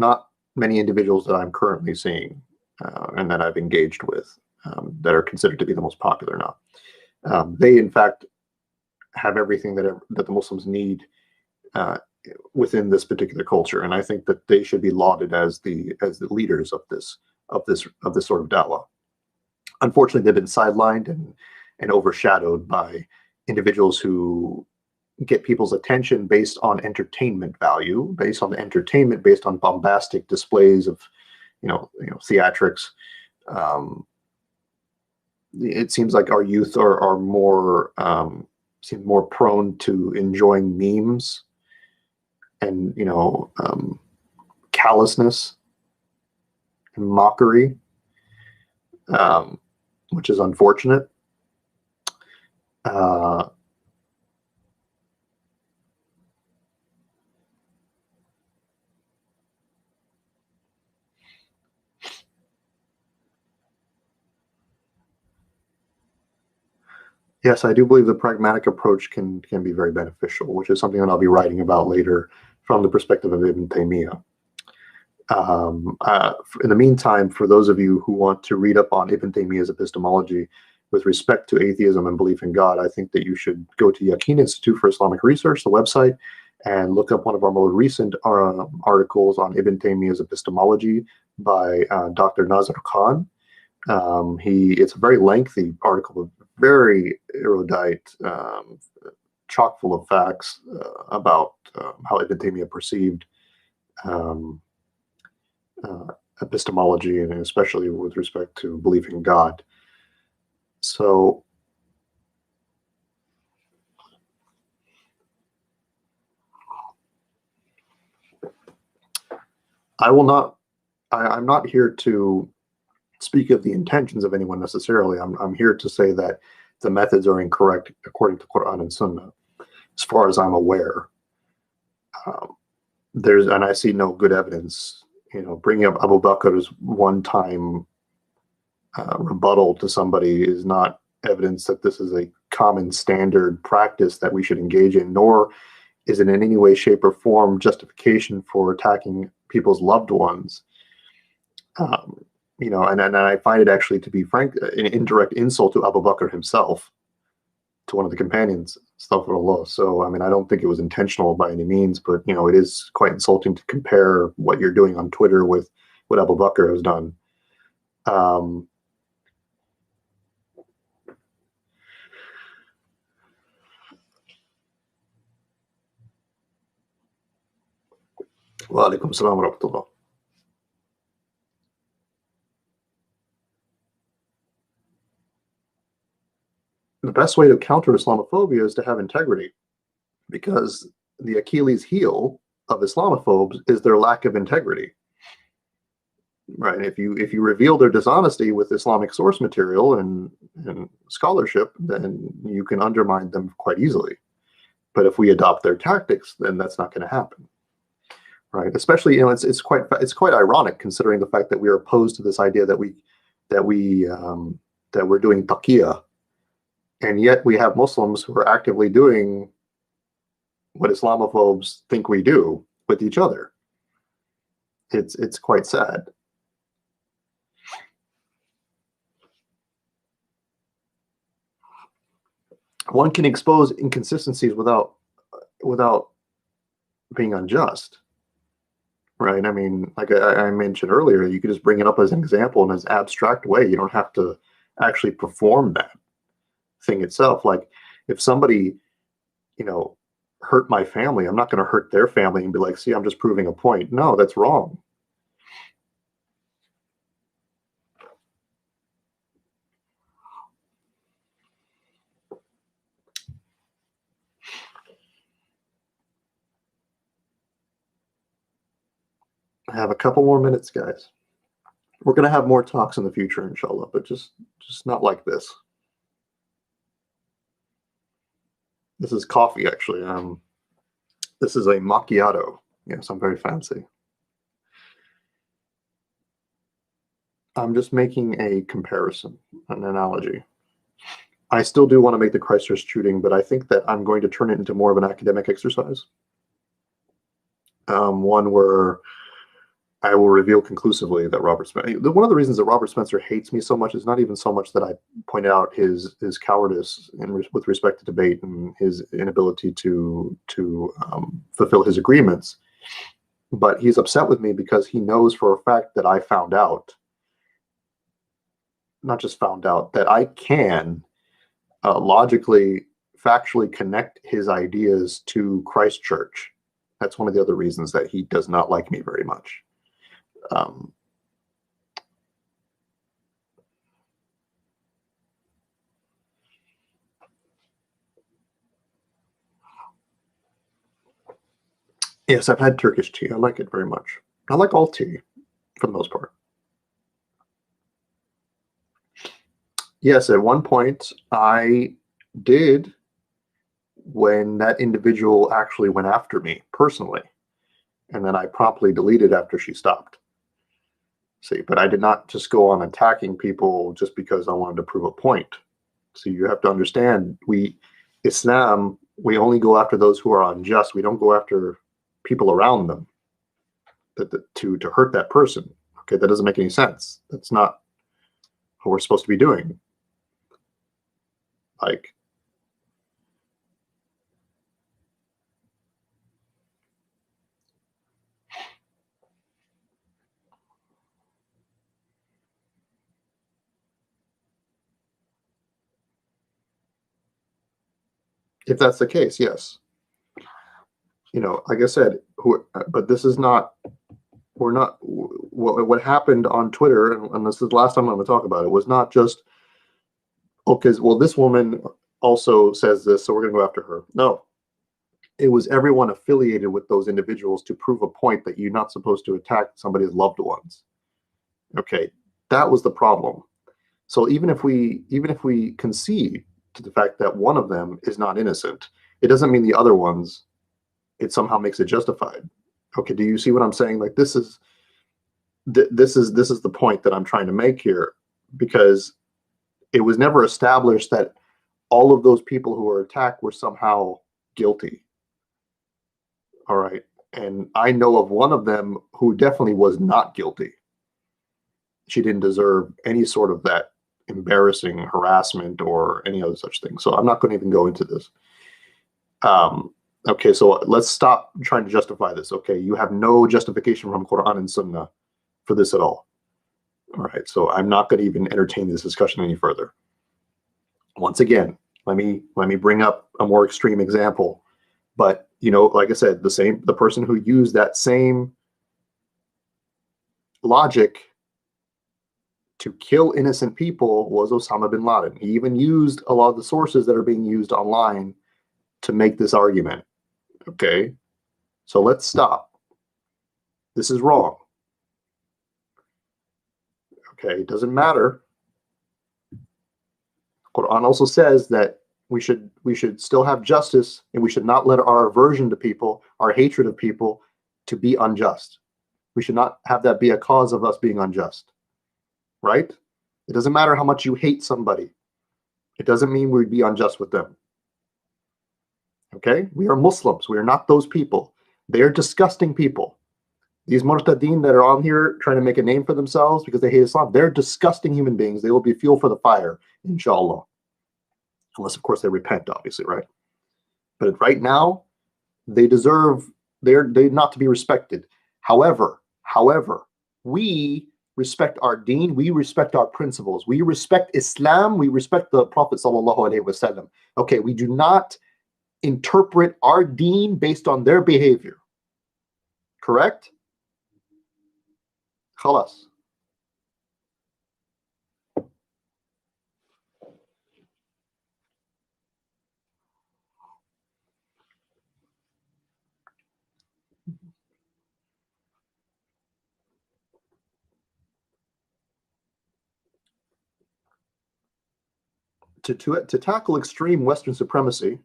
Speaker 1: many individuals that I'm currently seeing and that I've engaged with that are considered to be the most popular now. They, in fact, have everything that the Muslims need within this particular culture, and I think that they should be lauded as the leaders of this sort of dawah. Unfortunately, they've been sidelined and overshadowed by individuals who get people's attention based on entertainment value, based on bombastic displays of, theatrics. It seems like our youth are more seem more prone to enjoying memes and callousness and mockery, which is unfortunate. Yes, I do believe the pragmatic approach can be very beneficial, which is something that I'll be writing about later from the perspective of Ibn Taymiyyah. In the meantime, for those of you who want to read up on Ibn Taymiyyah's epistemology with respect to atheism and belief in God, I think that you should go to Yaqeen Institute for Islamic Research, the website, and look up one of our more recent articles on Ibn Taymiyyah's epistemology by Dr. Nazar Khan. It's a very lengthy article, very erudite, chock full of facts about how Ibn Taymiyyah perceived epistemology, and especially with respect to belief in God. So I'm not here to speak of the intentions of anyone necessarily. I'm here to say that the methods are incorrect according to Quran and Sunnah, as far as I'm aware. And I see no good evidence. Bringing up Abu Bakr's one-time rebuttal to somebody is not evidence that this is a common standard practice that we should engage in, nor is it in any way, shape, or form justification for attacking people's loved ones. And I find it actually, to be frank, an indirect insult to Abu Bakr himself, to one of the companions, astaghfirullah. So, I don't think it was intentional by any means, but, it is quite insulting to compare what you're doing on Twitter with what Abu Bakr has done. Wa alaikum assalam wa rahmatullah. best way to counter Islamophobia is to have integrity, because the Achilles heel of Islamophobes is their lack of integrity. Right. If you reveal their dishonesty with Islamic source material and scholarship, then you can undermine them quite easily. But if we adopt their tactics, then that's not going to happen. Right. Especially, it's quite ironic considering the fact that we are opposed to this idea that we're doing taqiyya, and yet we have Muslims who are actively doing what Islamophobes think we do with each other. It's quite sad. One can expose inconsistencies without being unjust, right? I mean, like I mentioned earlier, you could just bring it up as an example in an abstract way. You don't have to actually perform that thing itself. Like if somebody, hurt my family, I'm not going to hurt their family and be like, see, I'm just proving a point. No, that's wrong. I have a couple more minutes, guys. We're going to have more talks in the future, inshallah, but just not like this. This is coffee, actually. This is a macchiato. Yes, I'm very fancy. I'm just making a comparison, an analogy. I still do want to make the Christchurch shooting, but I think that I'm going to turn it into more of an academic exercise. One where I will reveal conclusively that Robert Spencer. One of the reasons that Robert Spencer hates me so much is not even so much that I point out his cowardice with respect to debate and his inability to fulfill his agreements, but he's upset with me because he knows for a fact that I found out, not just found out, that I can logically, factually connect his ideas to Christchurch. That's one of the other reasons that he does not like me very much. Yes, I've had Turkish tea. I like it very much. I like all tea, for the most part. Yes, at one point I did, when that individual actually went after me personally, and then I promptly deleted after she stopped. See, but I did not just go on attacking people just because I wanted to prove a point. So you have to understand, Islam, we only go after those who are unjust. We don't go after people around them to hurt that person. Okay, that doesn't make any sense. That's not what we're supposed to be doing. Like, if that's the case, yes. Like I said, but this is not, what happened on Twitter, and this is the last time I'm going to talk about it, was not just, okay, well, this woman also says this, so we're going to go after her. No, it was everyone affiliated with those individuals to prove a point that you're not supposed to attack somebody's loved ones. Okay, that was the problem. So even if we concede to the fact that one of them is not innocent, it doesn't mean the other ones, it somehow makes it justified. Okay, do you see what I'm saying? Like, this is the point that I'm trying to make here, because it was never established that all of those people who were attacked were somehow guilty. All right, and I know of one of them who definitely was not guilty. She didn't deserve any sort of that embarrassing harassment or any other such thing. So I'm not going to even go into this. Okay, so let's stop trying to justify this. Okay, you have no justification from Quran and Sunnah for this at all. All right, so I'm not going to even entertain this discussion any further. Once again, let me bring up a more extreme example. But like I said, the person who used that same logic to kill innocent people was Osama bin Laden. He even used a lot of the sources that are being used online to make this argument. Okay, so let's stop. This is wrong. Okay, it doesn't matter. Quran also says that we should still have justice, and we should not let our aversion to people, our hatred of people, to be unjust. We should not have that be a cause of us being unjust. Right? It doesn't matter how much you hate somebody. It doesn't mean we'd be unjust with them. Okay? We are Muslims. We are not those people. They are disgusting people. These murtadeen that are on here trying to make a name for themselves because they hate Islam, they're disgusting human beings. They will be fuel for the fire, inshallah. Unless, of course, they repent, obviously, right? But right now, they deserve, they're not to be respected. However, we respect our deen, we respect our principles, we respect Islam, we respect the Prophet sallallahu alaihi wasallam. Okay, we do not interpret our deen based on their behavior. Correct? Khalas. To tackle extreme Western supremacy,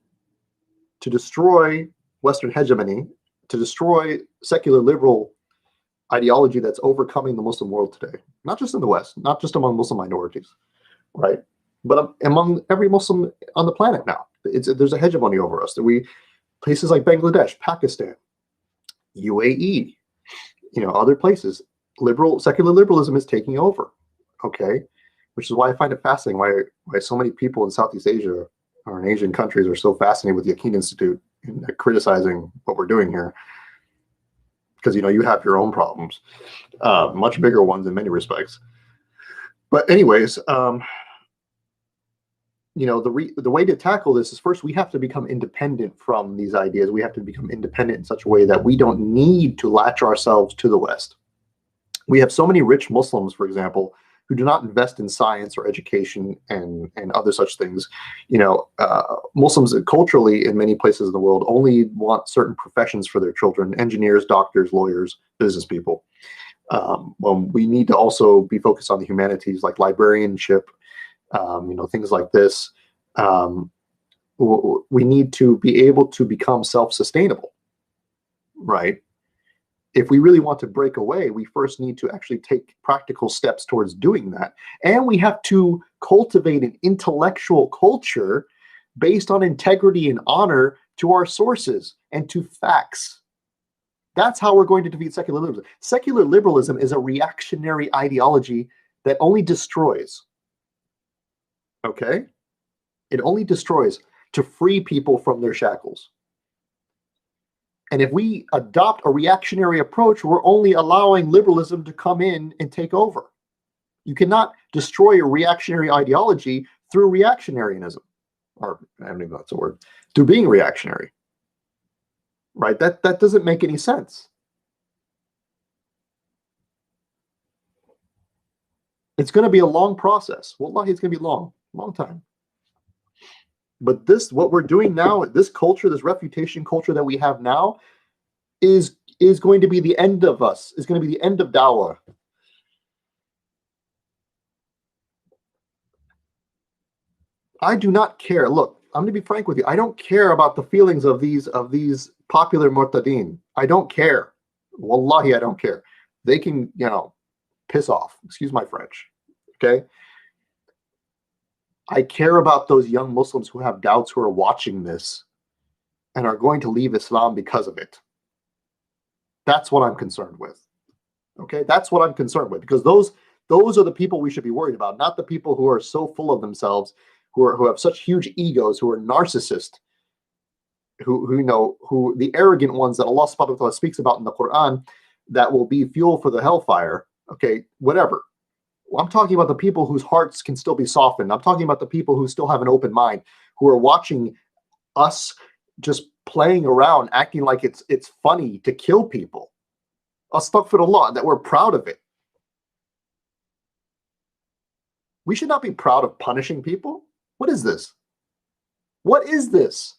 Speaker 1: to destroy Western hegemony, to destroy secular liberal ideology that's overcoming the Muslim world today, not just in the West, not just among Muslim minorities, right? But among every Muslim on the planet now. There's a hegemony over us. Places like Bangladesh, Pakistan, UAE, other places, secular liberalism is taking over, okay? Which is why I find it fascinating why so many people in Southeast Asia or in Asian countries are so fascinated with the Yaqeen Institute and criticizing what we're doing here. Because, you have your own problems, much bigger ones in many respects. But anyways, the way to tackle this is first we have to become independent from these ideas. We have to become independent in such a way that we don't need to latch ourselves to the West. We have so many rich Muslims, for example, who do not invest in science or education and other such things. Muslims culturally in many places in the world only want certain professions for their children: engineers, doctors, lawyers, business people. When we need to also be focused on the humanities like librarianship, things like this. We need to be able to become self-sustainable, right? If we really want to break away, we first need to actually take practical steps towards doing that. And we have to cultivate an intellectual culture based on integrity and honor to our sources and to facts. That's how we're going to defeat secular liberalism. Secular liberalism is a reactionary ideology that only destroys. Okay? It only destroys to free people from their shackles. And if we adopt a reactionary approach, we're only allowing liberalism to come in and take over. You cannot destroy a reactionary ideology through reactionaryism, or I don't even know if that's a word, through being reactionary. Right? That doesn't make any sense. It's going to be a long process. Wallahi, it's going to be long time. But what we're doing now, this culture, this refutation culture that we have now, is going to be the end of us. Is going to be the end of Dawah. I do not care. Look, I'm going to be frank with you. I don't care about the feelings of these popular murtadeen. I don't care. Wallahi, I don't care. They can, piss off. Excuse my French. Okay? I care about those young Muslims who have doubts, who are watching this and are going to leave Islam because of it. That's what I'm concerned with. Okay? That's what I'm concerned with, because those are the people we should be worried about, not the people who are so full of themselves, who have such huge egos, who are narcissists, who the arrogant ones that Allah subhanahu wa ta'ala speaks about in the Quran that will be fuel for the hellfire. Okay, whatever. I'm talking about the people whose hearts can still be softened. I'm talking about the people who still have an open mind, who are watching us just playing around, acting like it's funny to kill people. Astaghfirullah, that we're proud of it. We should not be proud of punishing people. What is this? What is this?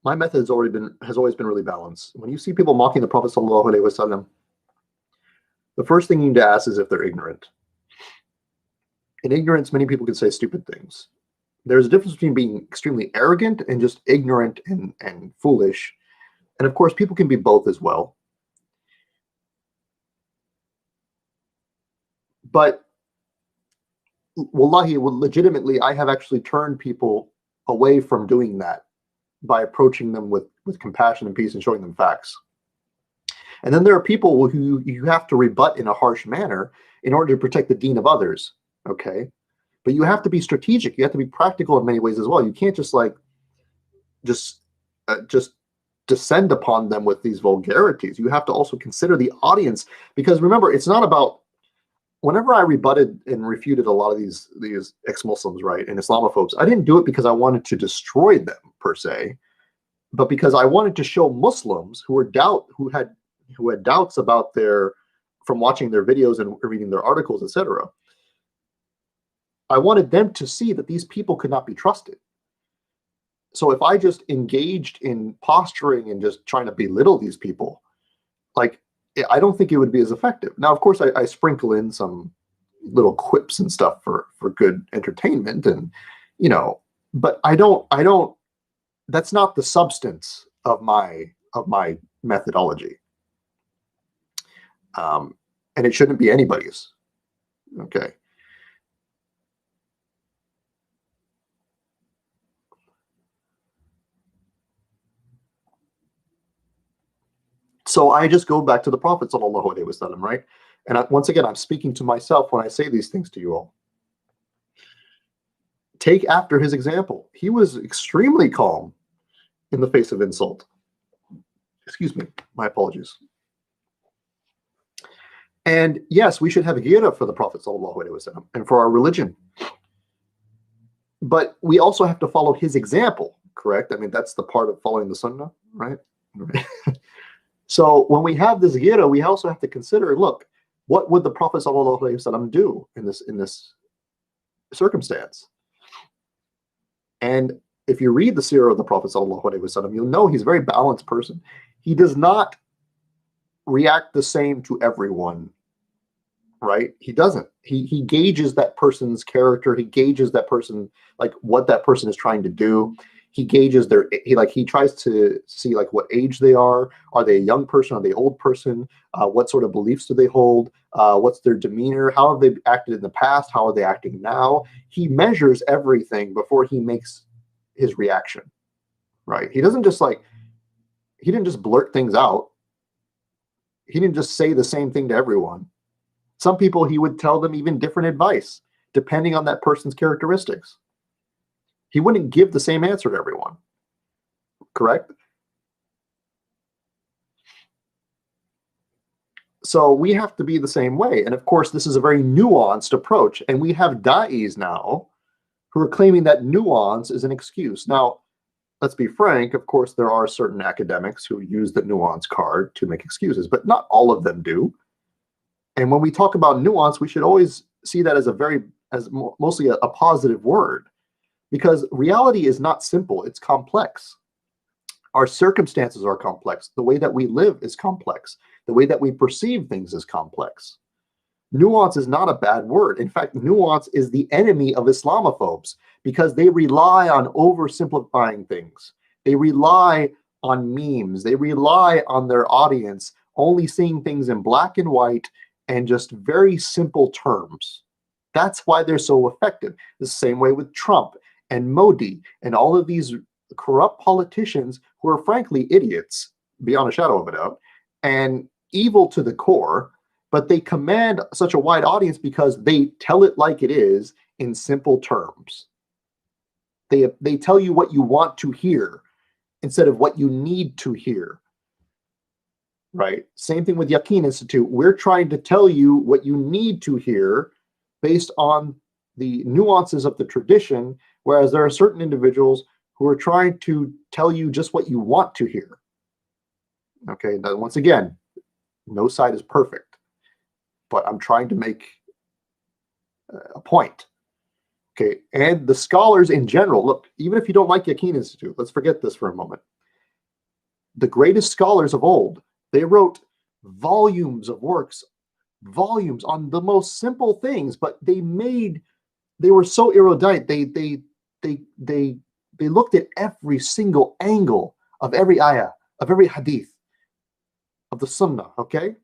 Speaker 1: My method has always been really balanced. When you see people mocking the Prophet sallallahu alaihi wasallam, the first thing you need to ask is if they're ignorant. In ignorance, many people can say stupid things. There's a difference between being extremely arrogant and just ignorant and foolish. And of course, people can be both as well. But wallahi, legitimately, I have actually turned people away from doing that by approaching them with compassion and peace and showing them facts. And then there are people who you have to rebut in a harsh manner in order to protect the deen of others. Okay. But you have to be strategic. You have to be practical in many ways as well. You can't just descend upon them with these vulgarities. You have to also consider the audience, because remember, it's not about, whenever I rebutted and refuted a lot of these ex-Muslims, right, and Islamophobes, I didn't do it because I wanted to destroy them per se, but because I wanted to show Muslims who had doubts about from watching their videos and reading their articles, etc. I wanted them to see that these people could not be trusted. So if I just engaged in posturing and just trying to belittle these people, like, I don't think it would be as effective. Now, of course, I sprinkle in some little quips and stuff for good entertainment, and but I don't. That's not the substance of my methodology, and it shouldn't be anybody's. Okay. So I just go back to the Prophet sallallahu alaihi wasallam, right? And once again, I'm speaking to myself when I say these things to you all. Take after his example. He was extremely calm in the face of insult. Excuse me, my apologies. And yes, we should have ghira for the Prophet sallallahu alaihi wasallam and for our religion. But we also have to follow his example, correct? I mean, that's the part of following the sunnah, right? So when we have this ghira, we also have to consider, look, what would the Prophet sallallahu alaihi wasallam do in this circumstance? And if you read the seerah of the Prophet sallallahu alaihi wasallam, you'll know he's a very balanced person. He does not react the same to everyone, right? He doesn't. He gauges that person's character. He gauges that person, like what that person is trying to do. He gauges he tries to see like what age they are. Are they a young person? Are they an old person? What sort of beliefs do they hold? What's their demeanor? How have they acted in the past? How are they acting now? He measures everything before he makes his reaction, right? He didn't just blurt things out. He didn't just say the same thing to everyone. Some people, he would tell them even different advice, depending on that person's characteristics. He wouldn't give the same answer to everyone, correct? So we have to be the same way. And of course, this is a very nuanced approach. And we have da'is now who are claiming that nuance is an excuse. Now, let's be frank, of course, there are certain academics who use the nuance card to make excuses, but not all of them do. And when we talk about nuance, we should always see that as mostly a positive word. Because reality is not simple, it's complex. Our circumstances are complex. The way that we live is complex. The way that we perceive things is complex. Nuance is not a bad word. In fact, nuance is the enemy of Islamophobes because they rely on oversimplifying things. They rely on memes. They rely on their audience only seeing things in black and white and just very simple terms. That's why they're so effective. The same way with Trump and Modi and all of these corrupt politicians who are frankly idiots, beyond a shadow of a doubt, and evil to the core, but they command such a wide audience because they tell it like it is in simple terms. They tell you what you want to hear instead of what you need to hear. Right? Same thing with Yaqeen Institute. We're trying to tell you what you need to hear based on the nuances of the tradition, whereas there are certain individuals who are trying to tell you just what you want to hear. Okay, now once again, no side is perfect, but I'm trying to make a point. Okay, and the scholars in general, look, even if you don't like Yaqeen Institute, let's forget this for a moment. The greatest scholars of old, they wrote volumes of works, volumes on the most simple things, but they were so erudite. They looked at every single angle of every ayah, of every hadith, of the sunnah, okay?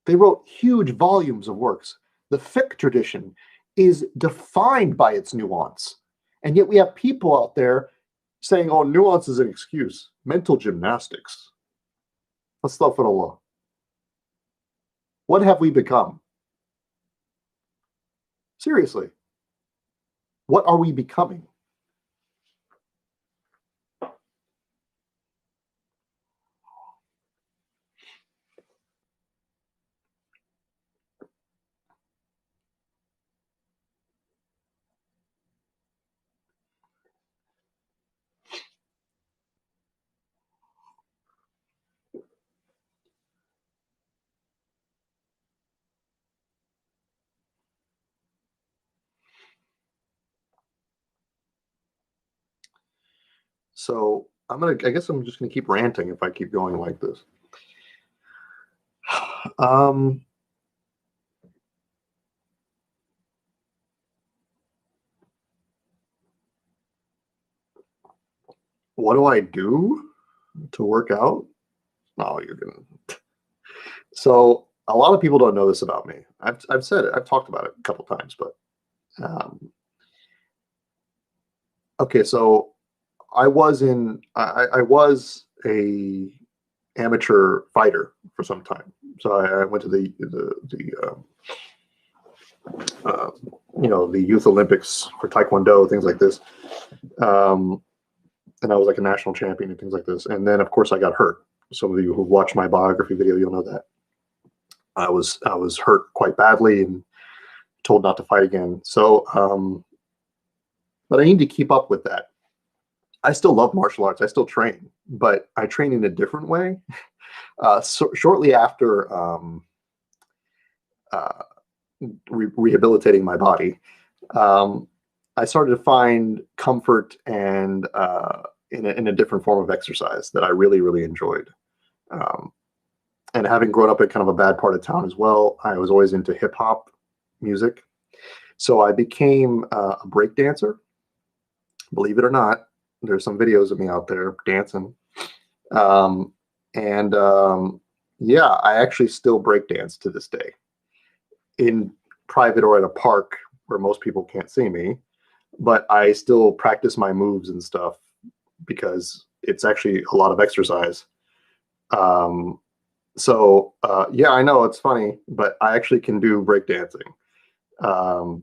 Speaker 1: They wrote huge volumes of works. The fiqh tradition is defined by its nuance. And yet we have people out there saying, oh, nuance is an excuse. Mental gymnastics. Astaghfirullah. What have we become? Seriously. What are we becoming? So I guess I'm just gonna keep ranting if I keep going like this. What do I do to work out? No, you're gonna. So a lot of people don't know this about me. I've said it. I've talked about it a couple times, but okay. So I was a amateur fighter for some time. So I went to uh, the Youth Olympics for Taekwondo, things like this. And I was like a national champion and things like this. And then of course I got hurt. Some of you who watched my biography video, you'll know that I was hurt quite badly and told not to fight again. So, but I need to keep up with that. I still love martial arts. I still train, but I train in a different way. So shortly after uh, rehabilitating my body, I started to find comfort and in a different form of exercise that I really, really enjoyed. And having grown up in kind of a bad part of town as well, I was always into hip hop music. So I became a break dancer. Believe it or not, there's some videos of me out there dancing. Um, and yeah, I actually still break dance to this day in private or at a park where most people can't see me. But I still practice my moves and stuff because it's actually a lot of exercise. So yeah, I know it's funny, but I actually can do breakdancing. Um,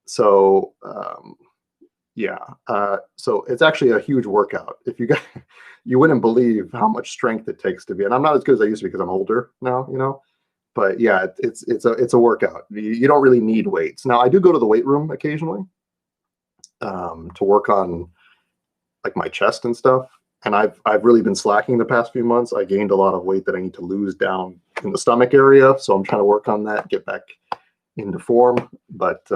Speaker 1: so yeah, so it's actually a huge workout. If you got, you wouldn't believe how much strength it takes to be. And I'm not as good as I used to be because I'm older now. But yeah, it's a workout. You don't really need weights. Now I do go to the weight room occasionally to work on like my chest and stuff. And I've really been slacking the past few months. I gained a lot of weight that I need to lose down in the stomach area, so I'm trying to work on that, get back into form. But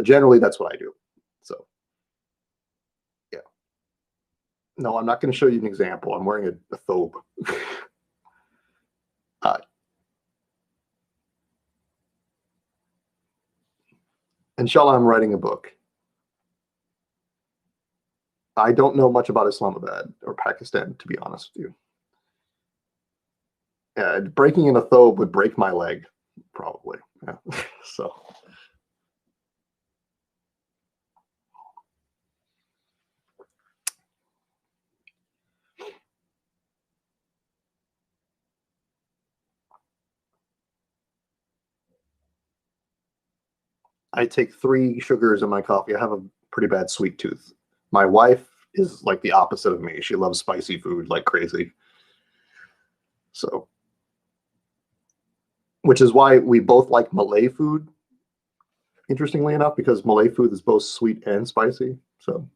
Speaker 1: generally, that's what I do. So yeah. No, I'm not going to show you an example. I'm wearing a thobe. uh, inshallah, I'm writing a book. I don't know much about Islamabad or Pakistan, to be honest with you. Breaking in a thobe would break my leg, probably. Yeah. So. I take 3 sugars in my coffee. I have a pretty bad sweet tooth. My wife is like the opposite of me. She loves spicy food like crazy. So, which is why we both like Malay food, interestingly enough, because Malay food is both sweet and spicy. So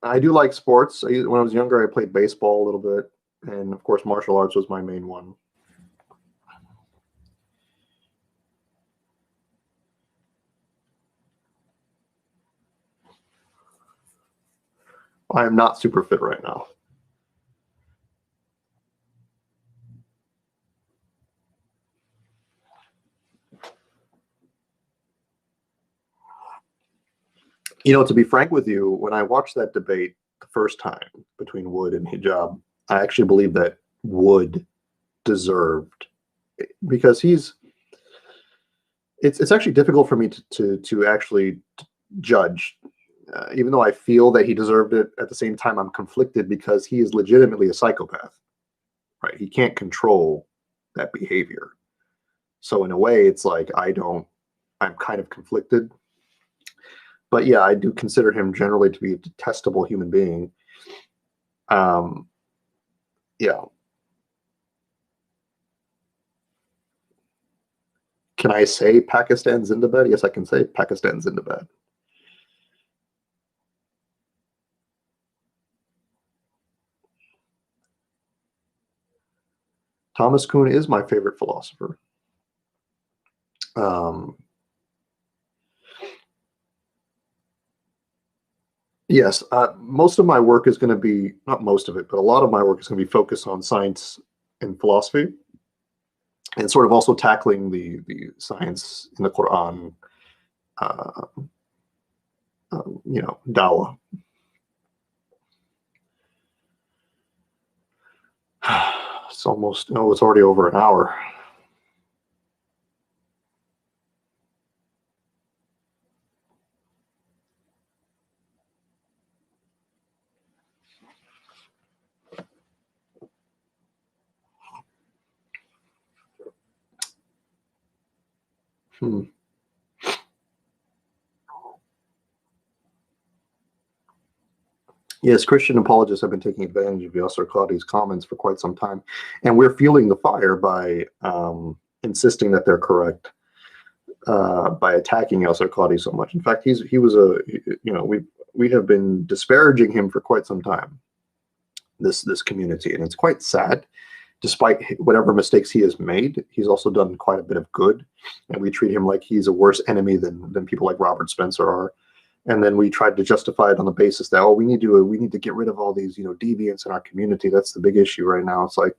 Speaker 1: I do like sports. When I was younger, I played baseball a little bit. And of course, martial arts was my main one. I am not super fit right now. You know, to be frank with you, when I watched that debate the first time between Wood and Hijab, I actually believe that Wood deserved, because it's actually difficult for me to actually judge, even though I feel that he deserved it. At the same time, I'm conflicted because he is legitimately a psychopath, right? He can't control that behavior. So in a way, it's like I'm kind of conflicted. But yeah, I do consider him generally to be a detestable human being. Yeah. Can I say Pakistan Zindabad? Yes, I can say Pakistan Zindabad. Thomas Kuhn is my favorite philosopher. Yes, most of my work is going to be, not most of it, but a lot of my work is going to be focused on science and philosophy, and sort of also tackling the science in the Quran, uh, Dawah. It's almost, no, it's already over an hour. Hmm. Yes, Christian apologists have been taking advantage of Yasser Qadhi's comments for quite some time, and we're fueling the fire by insisting that they're correct, by attacking Yasser Qadhi so much. In fact, he was we have been disparaging him for quite some time, this community, and it's quite sad. Despite whatever mistakes he has made, he's also done quite a bit of good, and we treat him like he's a worse enemy than people like Robert Spencer are. And then we tried to justify it on the basis that, we need to get rid of all these deviants in our community. That's the big issue right now. It's like,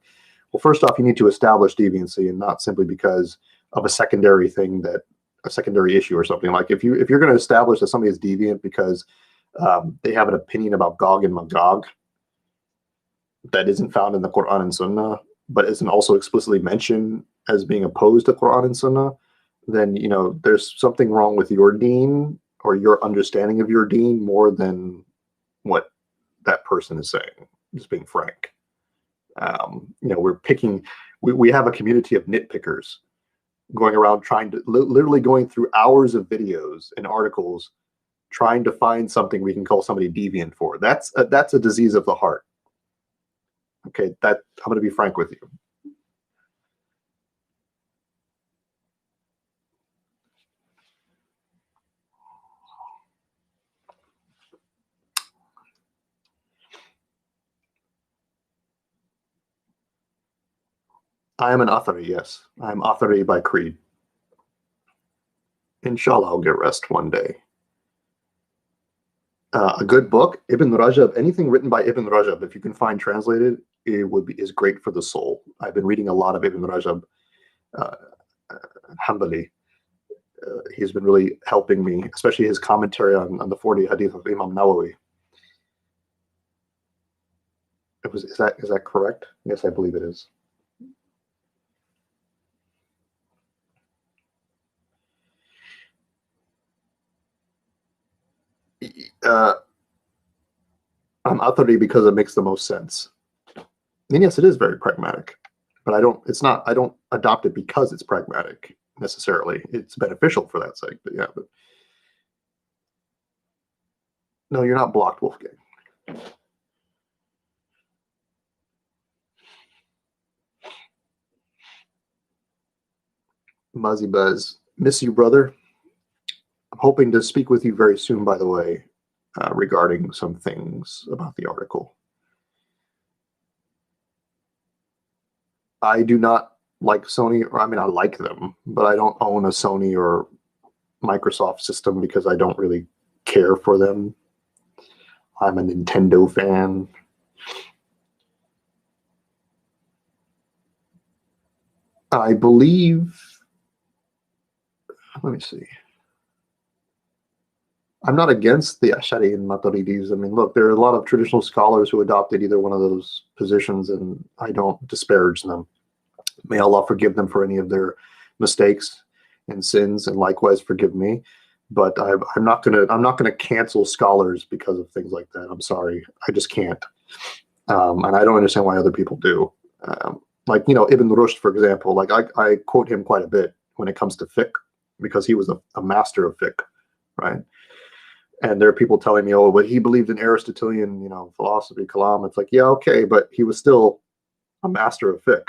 Speaker 1: well, first off, you need to establish deviancy, and not simply because of a secondary issue or something. Like if you're going to establish that somebody is deviant because they have an opinion about Gog and Magog that isn't found in the Quran and Sunnah, but isn't also explicitly mentioned as being opposed to Quran and Sunnah, then there's something wrong with your deen or your understanding of your deen more than what that person is saying. Just being frank, we have a community of nitpickers going around trying to literally going through hours of videos and articles trying to find something we can call somebody deviant for. That's a disease of the heart. Okay, I'm going to be frank with you. I am an Athari, yes. I'm Athari by creed. Inshallah, I'll get rest one day. A good book, Ibn Rajab, anything written by Ibn Rajab, if you can find translated, is great for the soul. I've been reading a lot of Ibn Rajab, Hanbali. He's been really helping me, especially his commentary on the 40 hadith of Imam Nawawi. Is that correct? Yes, I believe it is. I'm Athari because it makes the most sense. And yes, it is very pragmatic, but I don't adopt it because it's pragmatic necessarily. It's beneficial for that sake, but yeah. But no, you're not blocked, Wolfgang. Muzzy Buzz, miss you, brother. I'm hoping to speak with you very soon, by the way, regarding some things about the article. I do not like Sony, or I mean, I like them, but I don't own a Sony or Microsoft system because I don't really care for them. I'm a Nintendo fan. I believe, let me see. I'm not against the Ash'ari and Maturidis. I mean, look, there are a lot of traditional scholars who adopted either one of those positions, and I don't disparage them. May Allah forgive them for any of their mistakes and sins, and likewise forgive me. But I'm not gonna cancel scholars because of things like that. I'm sorry, I just can't, and I don't understand why other people do. Like, you know, Ibn Rushd, for example. Like I quote him quite a bit when it comes to fiqh because he was a master of fiqh, right? And there are people telling me, oh, but he believed in Aristotelian, you know, philosophy, kalam. It's like, yeah, okay, but he was still a master of fiqh,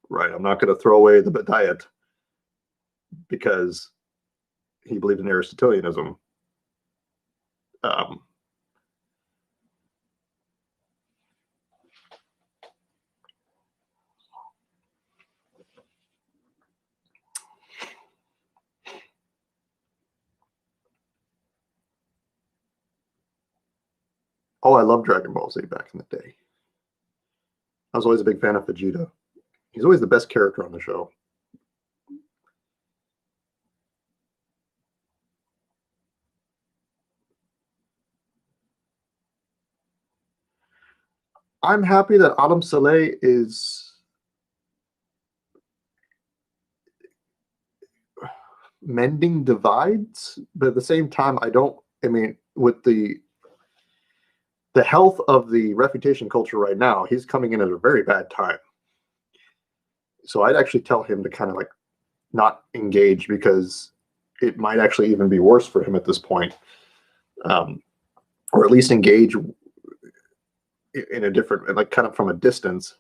Speaker 1: right? I'm not going to throw away the Bidayat because he believed in Aristotelianism. Oh, I love Dragon Ball Z back in the day. I was always a big fan of Vegeta. He's always the best character on the show. I'm happy that Adam Saleh is mending divides, but at the same time, I mean, with the health of the refutation culture right now, he's coming in at a very bad time. So I'd actually tell him to kind of like not engage because it might actually even be worse for him at this point, or at least engage in a different, like kind of from a distance.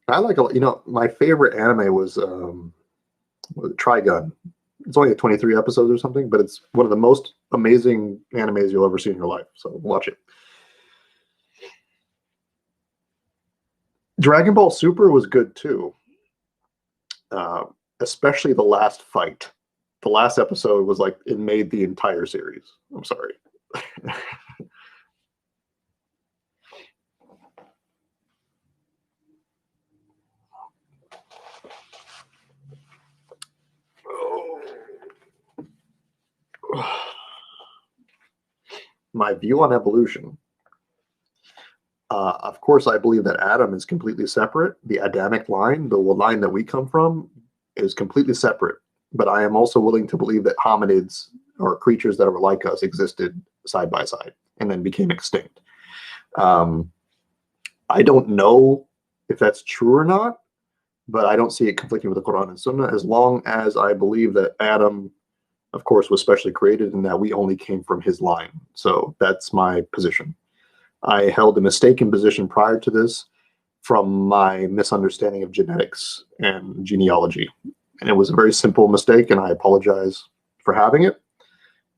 Speaker 1: I like, you know, my favorite anime was Trigun. It's only 23 episodes or something, but it's one of the most amazing animes you'll ever see in your life. So watch it. Dragon Ball Super was good too, especially the last fight. The last episode was like, it made the entire series. I'm sorry. My view on evolution. Of course, I believe that Adam is completely separate. The Adamic line, the line that we come from, is completely separate. But I am also willing to believe that hominids or creatures that were like us existed side by side and then became extinct. I don't know if that's true or not, but I don't see it conflicting with the Quran and Sunnah as long as I believe that Adam, of course, was specially created and that we only came from his line. So that's my position. I held a mistaken position prior to this from my misunderstanding of genetics and genealogy. And it was a very simple mistake, and I apologize for having it.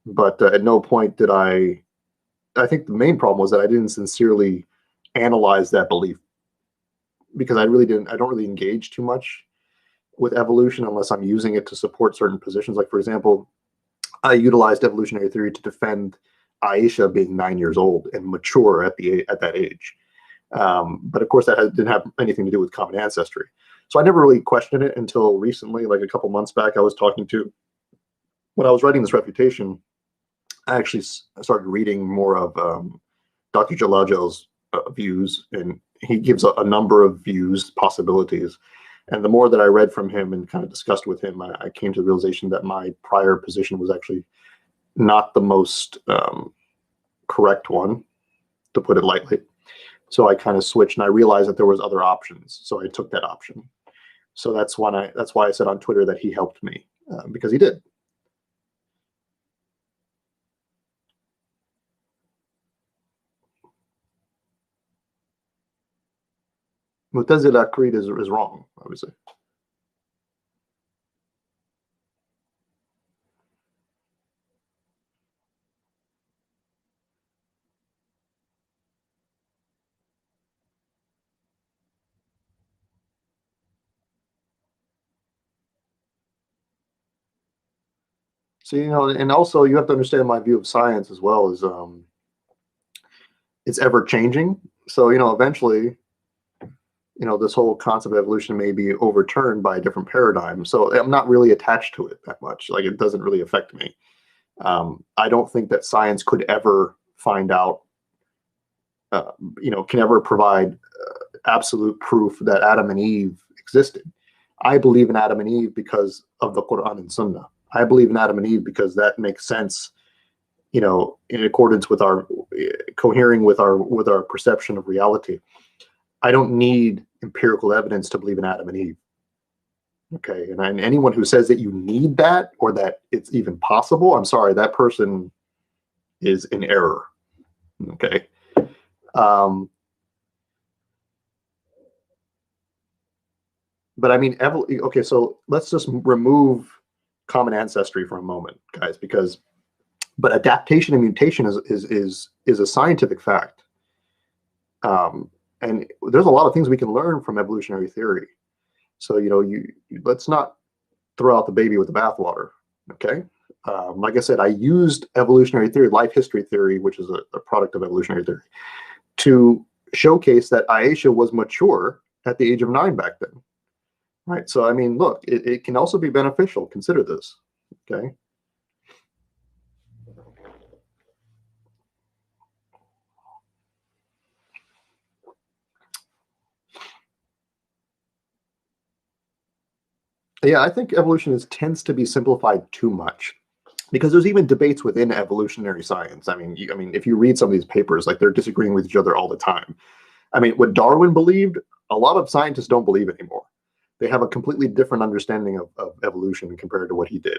Speaker 1: But at no point did I think the main problem was that I didn't sincerely analyze that belief because I don't really engage too much with evolution unless I'm using it to support certain positions. Like, for example, I utilized evolutionary theory to defend Aisha being 9 years old and mature at that age. But of course, that didn't have anything to do with common ancestry. So I never really questioned it until recently, like a couple months back. When I was writing this refutation, I actually started reading more of Dr. Jalajal's views, and he gives a number of views, possibilities. And the more that I read from him and kind of discussed with him, I came to the realization that my prior position was actually not the most correct one, to put it lightly. So I kind of switched, and I realized that there was other options. So I took that option. So that's why I said on Twitter that he helped me, because he did. Mu'tazila creed is wrong, obviously. So, and also you have to understand my view of science as well is it's ever changing. So, eventually, this whole concept of evolution may be overturned by a different paradigm. So I'm not really attached to it that much. Like, it doesn't really affect me. I don't think that science could ever find out, can ever provide absolute proof that Adam and Eve existed. I believe in Adam and Eve because of the Quran and Sunnah. I believe in Adam and Eve because that makes sense, in accordance with our cohering with our perception of reality. I don't need empirical evidence to believe in Adam and Eve. Okay, and anyone who says that you need that or that it's even possible, I'm sorry, that person is in error. Okay. But I mean, okay, so let's just remove common ancestry for a moment, guys, but adaptation and mutation is a scientific fact. And there's a lot of things we can learn from evolutionary theory. So, let's not throw out the baby with the bathwater. Okay. Like I said, I used evolutionary theory, life history theory, which is a product of evolutionary theory, to showcase that Aisha was mature at the age of 9 back then. Right. So, I mean, look, it can also be beneficial. Consider this. Okay. Yeah, I think evolution tends to be simplified too much, because there's even debates within evolutionary science. I mean, if you read some of these papers, like, they're disagreeing with each other all the time. I mean, what Darwin believed, a lot of scientists don't believe anymore. They have a completely different understanding of evolution compared to what he did.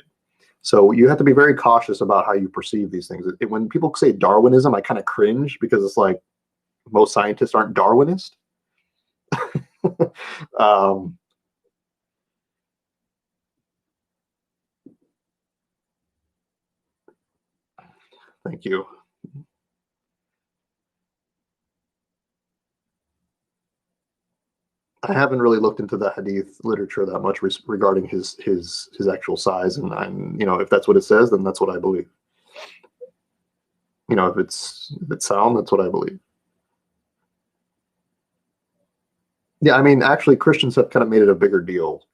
Speaker 1: So you have to be very cautious about how you perceive these things. When people say Darwinism, I kind of cringe, because it's like, most scientists aren't Darwinist. um, thank you. I haven't really looked into the hadith literature that much regarding his actual size, and if that's what it says, then that's what I believe. If it's sound, that's what I believe. Yeah, I mean, actually, Christians have kind of made it a bigger deal.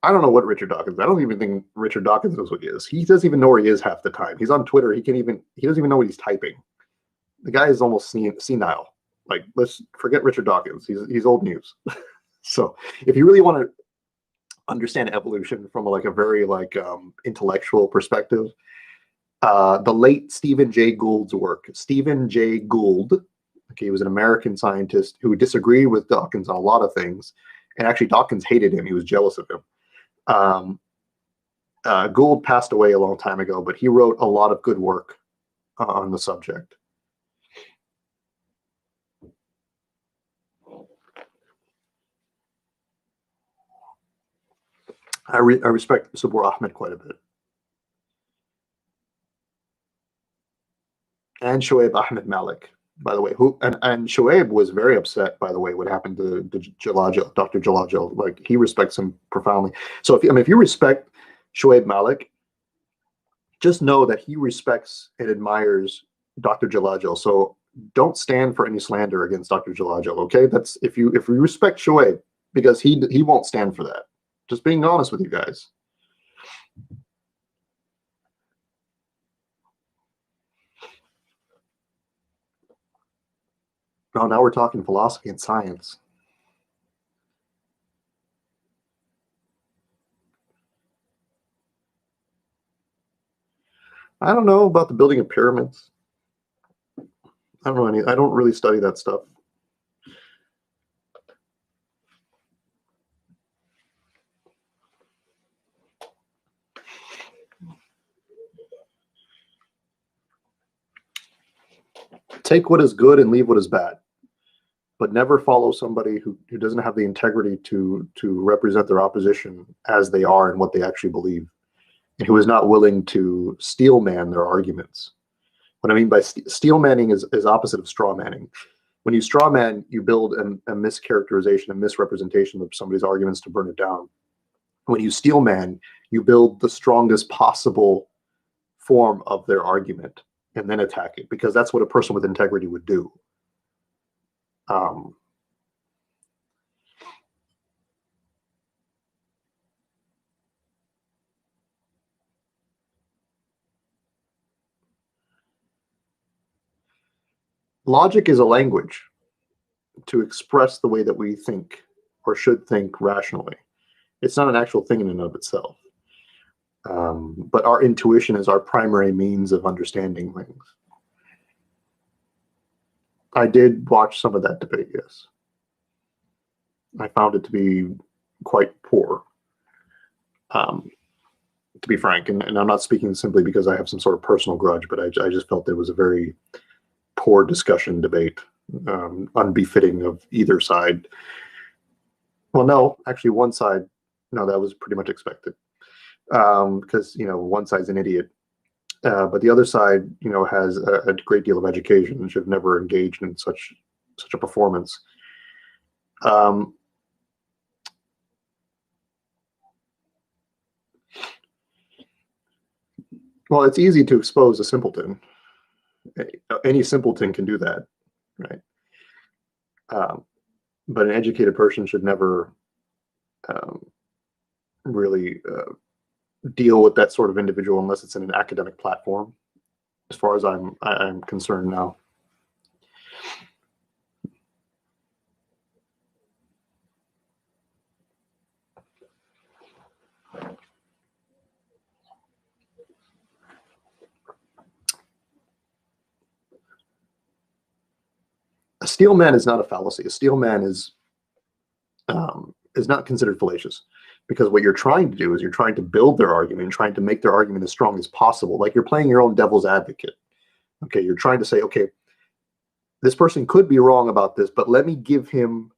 Speaker 1: I don't know what Richard Dawkins. I don't even think Richard Dawkins knows what he is. He doesn't even know where he is half the time. He's on Twitter. He doesn't even know what he's typing. The guy is almost senile. Like, let's forget Richard Dawkins. He's old news. So if you really want to understand evolution from like a very intellectual perspective, the late Stephen Jay Gould's work. Stephen Jay Gould, okay, he was an American scientist who disagreed with Dawkins on a lot of things, and actually Dawkins hated him. He was jealous of him. Gould passed away a long time ago, but he wrote a lot of good work on the subject. I respect Sabur Ahmed quite a bit. And Shoaib Ahmed Malik, by the way, and Shoaib was very upset, by the way, what happened to Jalajal, Dr. Jalajal. Like, he respects him profoundly. So if you respect Shoaib Malik, just know that he respects and admires Dr. Jalajal. So don't stand for any slander against Dr. Jalajal. Okay, that's if you respect Shoaib, because he won't stand for that. Just being honest with you guys. Oh, now we're talking philosophy and science. I don't know about the building of pyramids. I don't know any. I don't really study that stuff. Take what is good and leave what is bad, but never follow somebody who doesn't have the integrity to represent their opposition as they are and what they actually believe, and who is not willing to steel man their arguments. What I mean by steel manning is opposite of straw manning. When you straw man, you build a mischaracterization, a misrepresentation of somebody's arguments to burn it down. When you steel man, you build the strongest possible form of their argument and then attack it, because that's what a person with integrity would do. Logic is a language to express the way that we think or should think rationally. It's not an actual thing in and of itself. But our intuition is our primary means of understanding things. I did watch some of that debate, yes. I found it to be quite poor, to be frank. And I'm not speaking simply because I have some sort of personal grudge, but I just felt it was a very poor discussion debate, unbefitting of either side. Well, no, actually one side, no, that was pretty much expected. Because, one side's an idiot. But the other side, has a great deal of education and should have never engaged in such a performance. Well, it's easy to expose a simpleton. Any simpleton can do that, right? But an educated person should never really deal with that sort of individual unless it's in an academic platform, as far as I'm concerned now. A steel man is not a fallacy. A steel man is not considered fallacious, because what you're trying to do is you're trying to build their argument and trying to make their argument as strong as possible. Like you're playing your own devil's advocate. Okay, you're trying to say, okay, this person could be wrong about this, but let me give him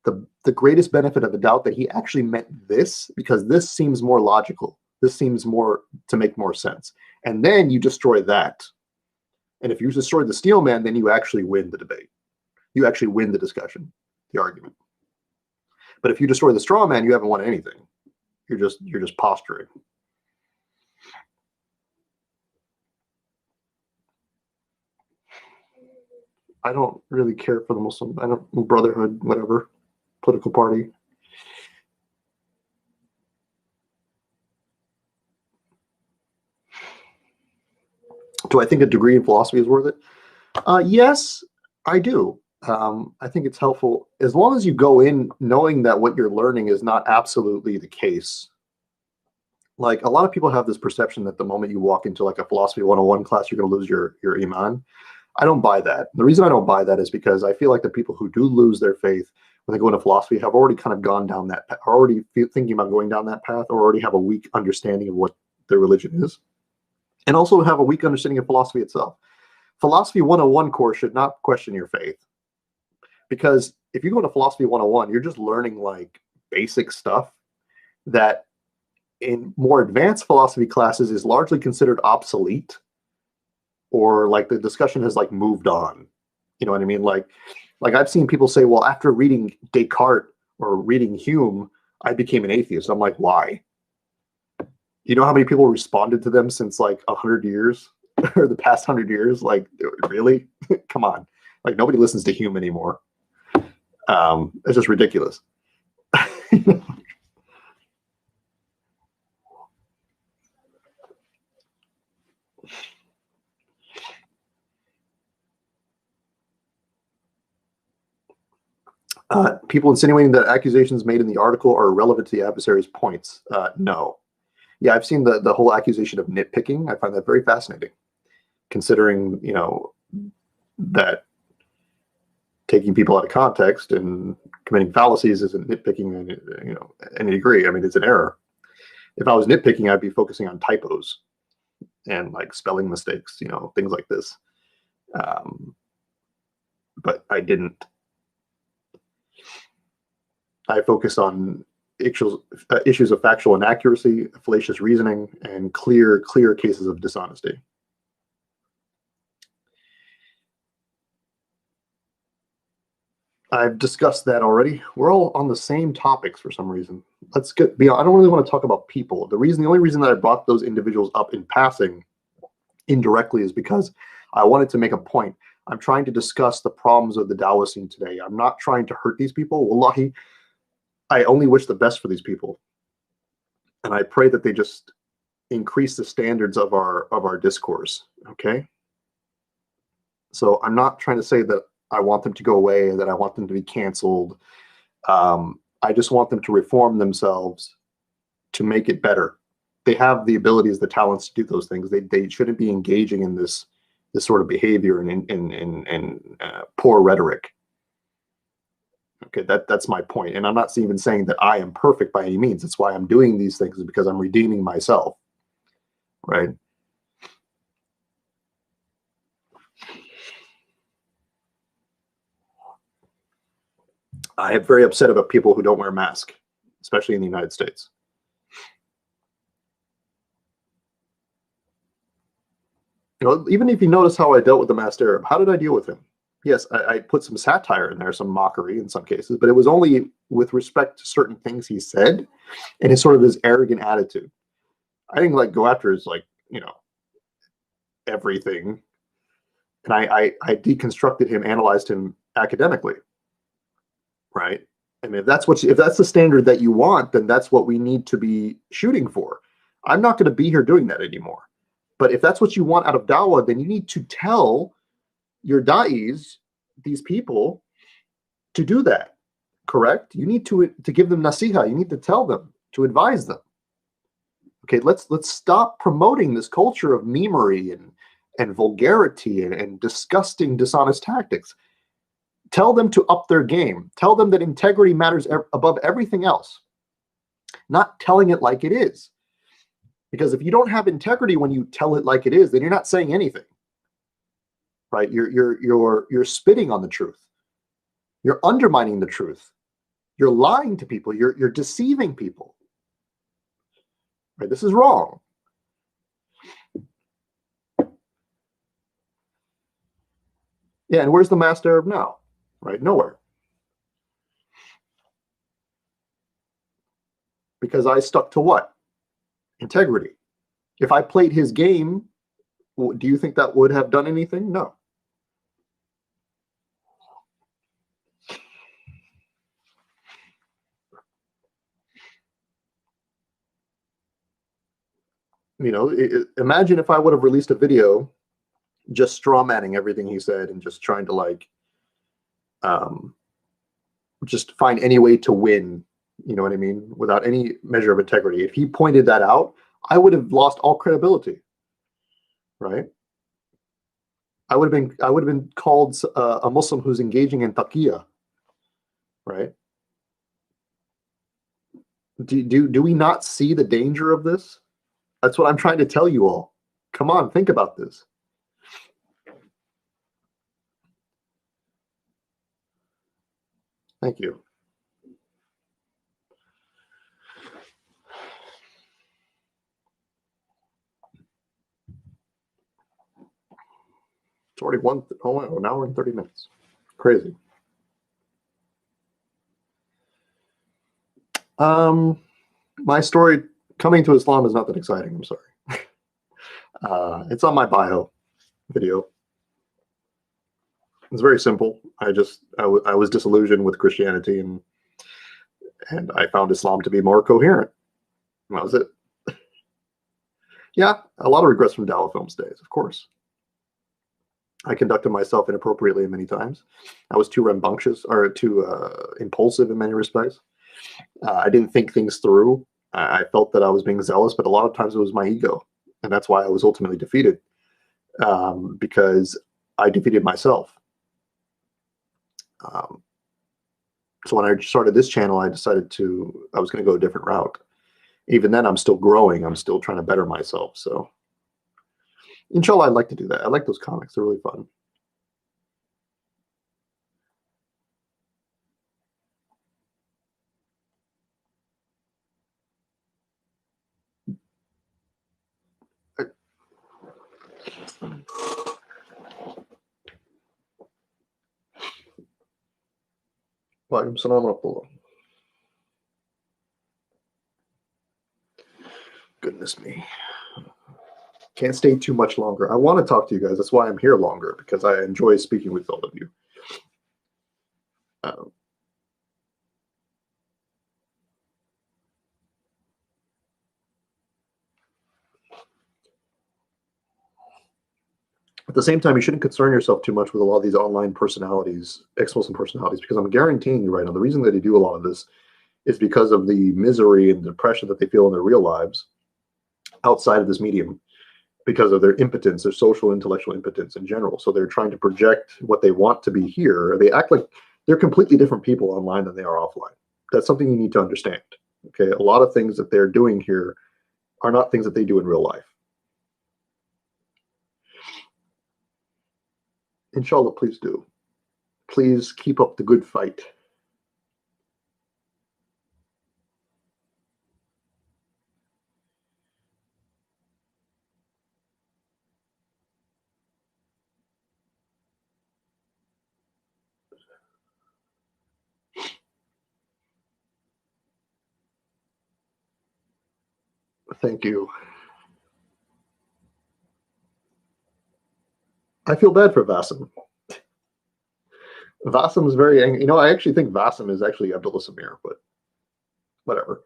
Speaker 1: the greatest benefit of the doubt that he actually meant this, because this seems more logical. This seems more to make more sense. And then you destroy that. And if you destroy the steel man, then you actually win the debate. You actually win the discussion, the argument. But if you destroy the straw man, you haven't won anything. You're just posturing. I don't really care for the Muslim, Brotherhood, whatever, political party. Do I think a degree in philosophy is worth it? Yes, I do. I think it's helpful as long as you go in knowing that what you're learning is not absolutely the case. Like a lot of people have this perception that the moment you walk into like a philosophy 101 class, you're going to lose your iman. I don't buy that. The reason I don't buy that is because I feel like the people who do lose their faith when they go into philosophy have already kind of gone down that path, are already thinking about going down that path, or already have a weak understanding of what their religion is, and also have a weak understanding of philosophy itself. Philosophy 101 course should not question your faith. Because if you go to philosophy 101, you're just learning like basic stuff that in more advanced philosophy classes is largely considered obsolete, or like the discussion has like moved on. You know what I mean? Like I've seen people say, well, after reading Descartes or reading Hume, I became an atheist. I'm like, why? You know how many people responded to them since like 100 years or the past 100 years? Like, really? Come on. Like nobody listens to Hume anymore. It's just ridiculous. People insinuating that accusations made in the article are irrelevant to the adversary's points. No. Yeah, I've seen the whole accusation of nitpicking. I find that very fascinating, considering, that taking people out of context and committing fallacies isn't nitpicking, any degree. I mean, it's an error. If I was nitpicking, I'd be focusing on typos and like spelling mistakes, things like this. But I didn't. I focused on issues of factual inaccuracy, fallacious reasoning, and clear cases of dishonesty. I've discussed that already. We're all on the same topics for some reason. Let's get beyond. I don't really want to talk about people. The only reason that I brought those individuals up in passing indirectly is because I wanted to make a point. I'm trying to discuss the problems of the Dawah scene today. I'm not trying to hurt these people. Wallahi, I only wish the best for these people. And I pray that they just increase the standards of our discourse. Okay. So I'm not trying to say that I want them to go away, that I want them to be canceled. I just want them to reform themselves to make it better. They have the abilities, the talents to do those things. They shouldn't be engaging in this sort of behavior and poor rhetoric. Okay, that's my point. And I'm not even saying that I am perfect by any means. That's why I'm doing these things, is because I'm redeeming myself, right? I am very upset about people who don't wear masks, especially in the United States. Even if you notice how I dealt with the masked Arab, how did I deal with him? Yes, I put some satire in there, some mockery in some cases, but it was only with respect to certain things he said and his arrogant attitude. I didn't go after his everything. And I deconstructed him, analyzed him academically. Right? I mean, if that's the standard that you want, then that's what we need to be shooting for. I'm not going to be here doing that anymore. But if that's what you want out of Dawah, then you need to tell your da'is, these people, to do that. Correct? You need to give them nasiha. You need to tell them, to advise them. Okay, let's stop promoting this culture of memery and vulgarity and disgusting, dishonest tactics. Tell them to up their game. Tell them that integrity matters above everything else. Not telling it like it is. Because if you don't have integrity when you tell it like it is, then you're not saying anything. Right? You're spitting on the truth. You're undermining the truth. You're lying to people. You're deceiving people. Right? This is wrong. Yeah, and where's the masked Arab now? Right? Nowhere. Because I stuck to what? Integrity. If I played his game, do you think that would have done anything? No. Imagine if I would have released a video just straw manning everything he said and just trying to just find any way to win, you know what I mean, without any measure of integrity. If he pointed that out, I would have lost all credibility, right? I would have been called a Muslim who's engaging in taqiyya, right? Do we not see the danger of this? That's what I'm trying to tell you all. Come on, think about this. Thank you. It's already an hour and 30 minutes. Crazy. My story coming to Islam is not that exciting. I'm sorry. It's on my bio video. It's very simple. I was disillusioned with Christianity and I found Islam to be more coherent. That was it. Yeah, a lot of regrets from Dawah Films days, of course. I conducted myself inappropriately many times. I was too rambunctious or too impulsive in many respects. I didn't think things through. I felt that I was being zealous, but a lot of times it was my ego. And that's why I was ultimately defeated, because I defeated myself. Um, so when I started this channel, I decided I was going to go a different route. Even then, I'm still growing. I'm still trying to better myself. So inshallah, I'd like to do that. I like those comics. They're really fun. Walaikum salam wa rahmatullah. Goodness me. Can't stay too much longer. I want to talk to you guys. That's why I'm here longer, because I enjoy speaking with all of you. At the same time, you shouldn't concern yourself too much with a lot of these online personalities, ex-Muslim personalities, because I'm guaranteeing you right now, the reason that they do a lot of this is because of the misery and depression that they feel in their real lives outside of this medium, because of their impotence, their social, intellectual impotence in general. So they're trying to project what they want to be here. They act like they're completely different people online than they are offline. That's something you need to understand. Okay, a lot of things that they're doing here are not things that they do in real life. Inshallah, please do. Please keep up the good fight. Thank you. I feel bad for Vasim. Vasim is very angry. You know, I actually think Vasim is actually Abdullah Samir, but whatever.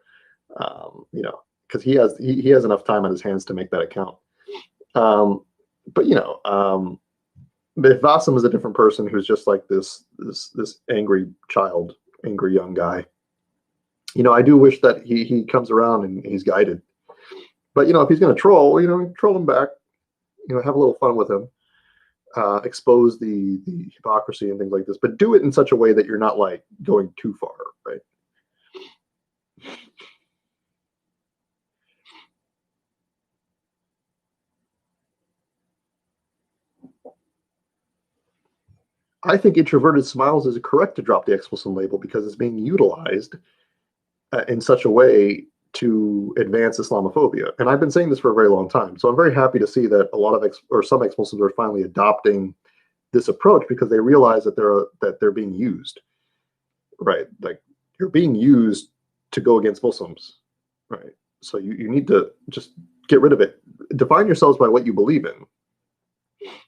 Speaker 1: You know, because he has enough time on his hands to make that account. But you know, if Vasim is a different person who's just like this angry child, angry young guy, you know, I do wish that he comes around and he's guided. But you know, if he's going to troll, you know, troll him back. You know, have a little fun with him. Expose the hypocrisy and things like this, but do it in such a way that you're not like going too far, right? I think introverted smiles is correct to drop the ex-Muslim label because it's being utilized in such a way to advance Islamophobia. And I've been saying this for a very long time. So I'm very happy to see that a lot of some ex-Muslims are finally adopting this approach because they realize that they're being used, right? Like you're being used to go against Muslims, right? So you need to just get rid of it. Define yourselves by what you believe in.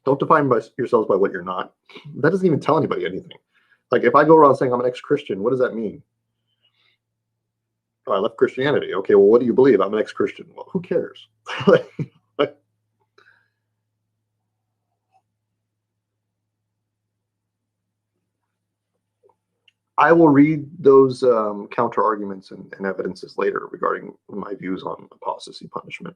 Speaker 1: Don't define yourselves by what you're not. That doesn't even tell anybody anything. Like if I go around saying I'm an ex-Christian, what does that mean? Oh, I left Christianity. Okay, well, what do you believe? I'm an ex-Christian. Well, who cares? I will read those counter arguments and evidences later regarding my views on apostasy punishment.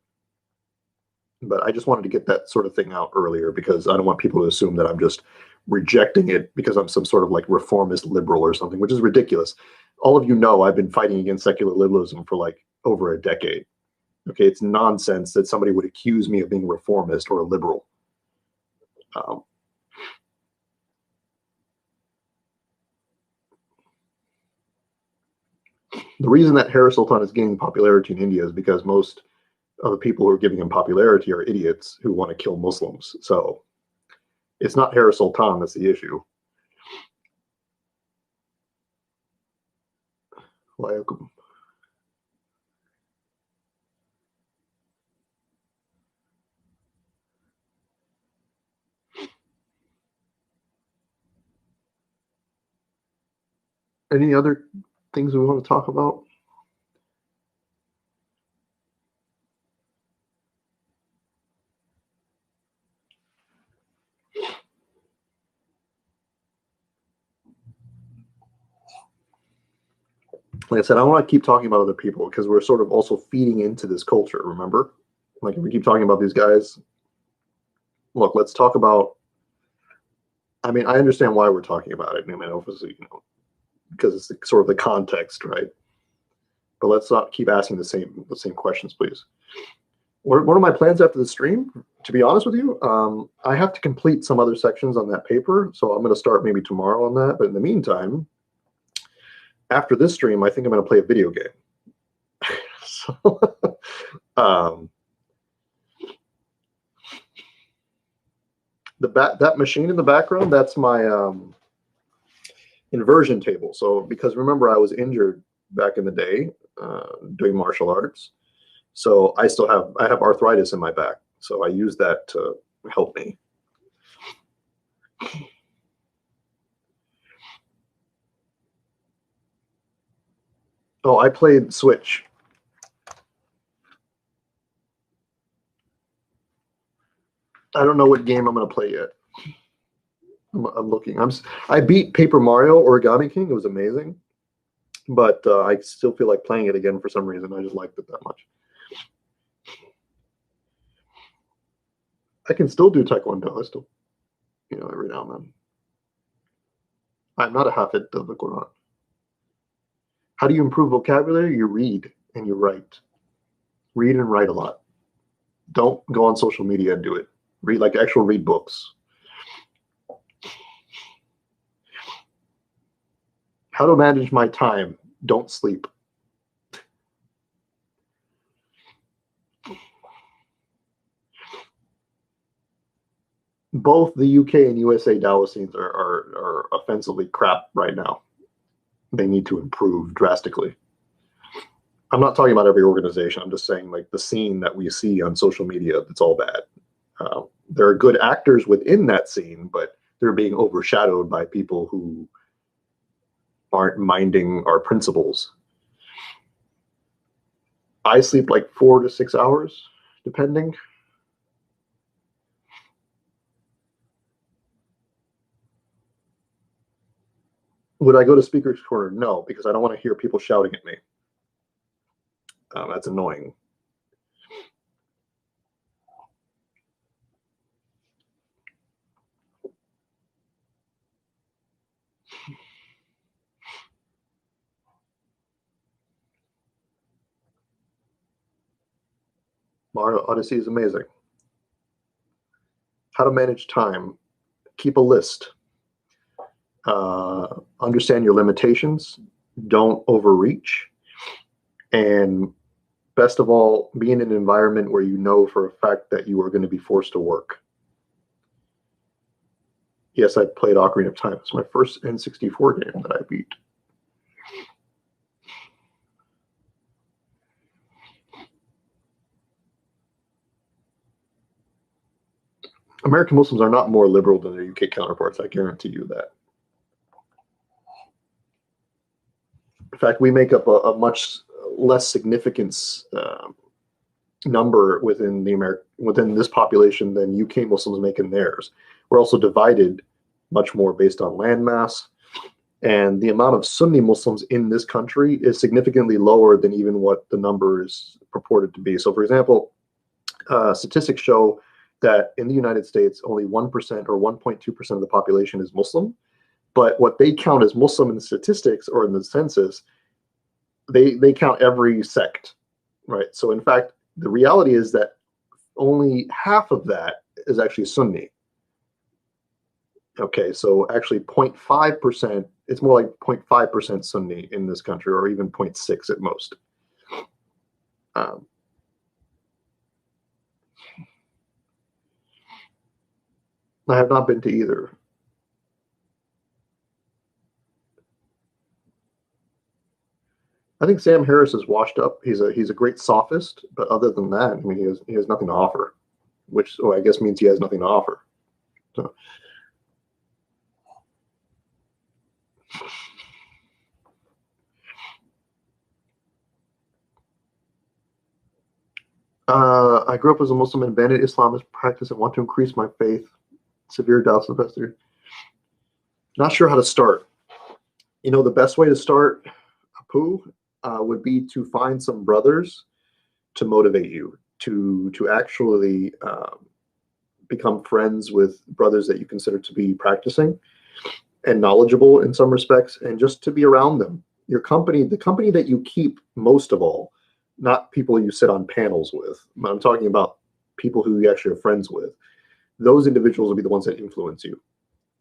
Speaker 1: But I just wanted to get that sort of thing out earlier because I don't want people to assume that I'm just rejecting it because I'm some sort of like reformist liberal or something, which is ridiculous. All of you know I've been fighting against secular liberalism for like over a decade. Okay, it's nonsense that somebody would accuse me of being reformist or a liberal. The reason that Harris Sultan is gaining popularity in India is because most of the people who are giving him popularity are idiots who want to kill Muslims. So it's not Harris Sultan that's the issue. Any other things we want to talk about? Like I said, I want to keep talking about other people because we're sort of also feeding into this culture, remember? Like if we keep talking about these guys, look, let's talk about I mean, I understand why we're talking about it. I mean, obviously, because it's sort of the context, right? But let's not keep asking the same questions, please. What are my plans after the stream? To be honest with you, I have to complete some other sections on that paper, so I'm going to start maybe tomorrow on that. But in the meantime, after this stream, I think I'm going to play a video game. So, that machine in the background, that's my inversion table. So because remember, I was injured back in the day doing martial arts, so I have arthritis in my back. So I use that to help me. Oh, I played Switch. I don't know what game I'm going to play yet. I'm looking. I beat Paper Mario Origami King. It was amazing, but I still feel like playing it again for some reason. I just liked it that much. I can still do Taekwondo. I still, every now and then. I'm not a hafid of the Quran. How do you improve vocabulary? You read and you write. Read and write a lot. Don't go on social media and do it. Read read books. How to manage my time? Don't sleep. Both the UK and USA Dawah scenes are offensively crap right now. They need to improve drastically. I'm not talking about every organization. I'm just saying the scene that we see on social media, it's all bad. There are good actors within that scene, but they're being overshadowed by people who aren't minding our principles. I sleep 4 to 6 hours, depending. Would I go to Speaker's Corner? No, because I don't want to hear people shouting at me. That's annoying. Mario Odyssey is amazing. How to manage time. Keep a list. Understand your limitations. Don't overreach. And best of all, be in an environment where you know for a fact that you are going to be forced to work. Yes, I played Ocarina of Time. It's my first N64 game that I beat. American Muslims are not more liberal than their UK counterparts. I guarantee you that. In fact, we make up a much less significant number within this population than UK Muslims make in theirs. We're also divided much more based on landmass, and the amount of Sunni Muslims in this country is significantly lower than even what the number is purported to be. So, for example, statistics show that in the United States, only 1% or 1.2% of the population is Muslim. But what they count as Muslim in the statistics or in the census, they count every sect, right? So in fact, the reality is that only half of that is actually Sunni. Okay, so actually 0.5%, it's more like 0.5% Sunni in this country, or even 0.6 at most. I have not been to either. I think Sam Harris is washed up. He's a great sophist, but other than that, I mean, he has nothing to offer, which I guess means he has nothing to offer. So. I grew up as a Muslim and abandoned Islamist practice and want to increase my faith. Severe doubts of the Not sure how to start. The best way to start, Apu, would be to find some brothers to motivate you to actually become friends with brothers that you consider to be practicing and knowledgeable in some respects, and just to be around them. Your company, the company that you keep most of all, not people you sit on panels with. I'm talking about people who you actually are friends with. Those individuals will be the ones that influence you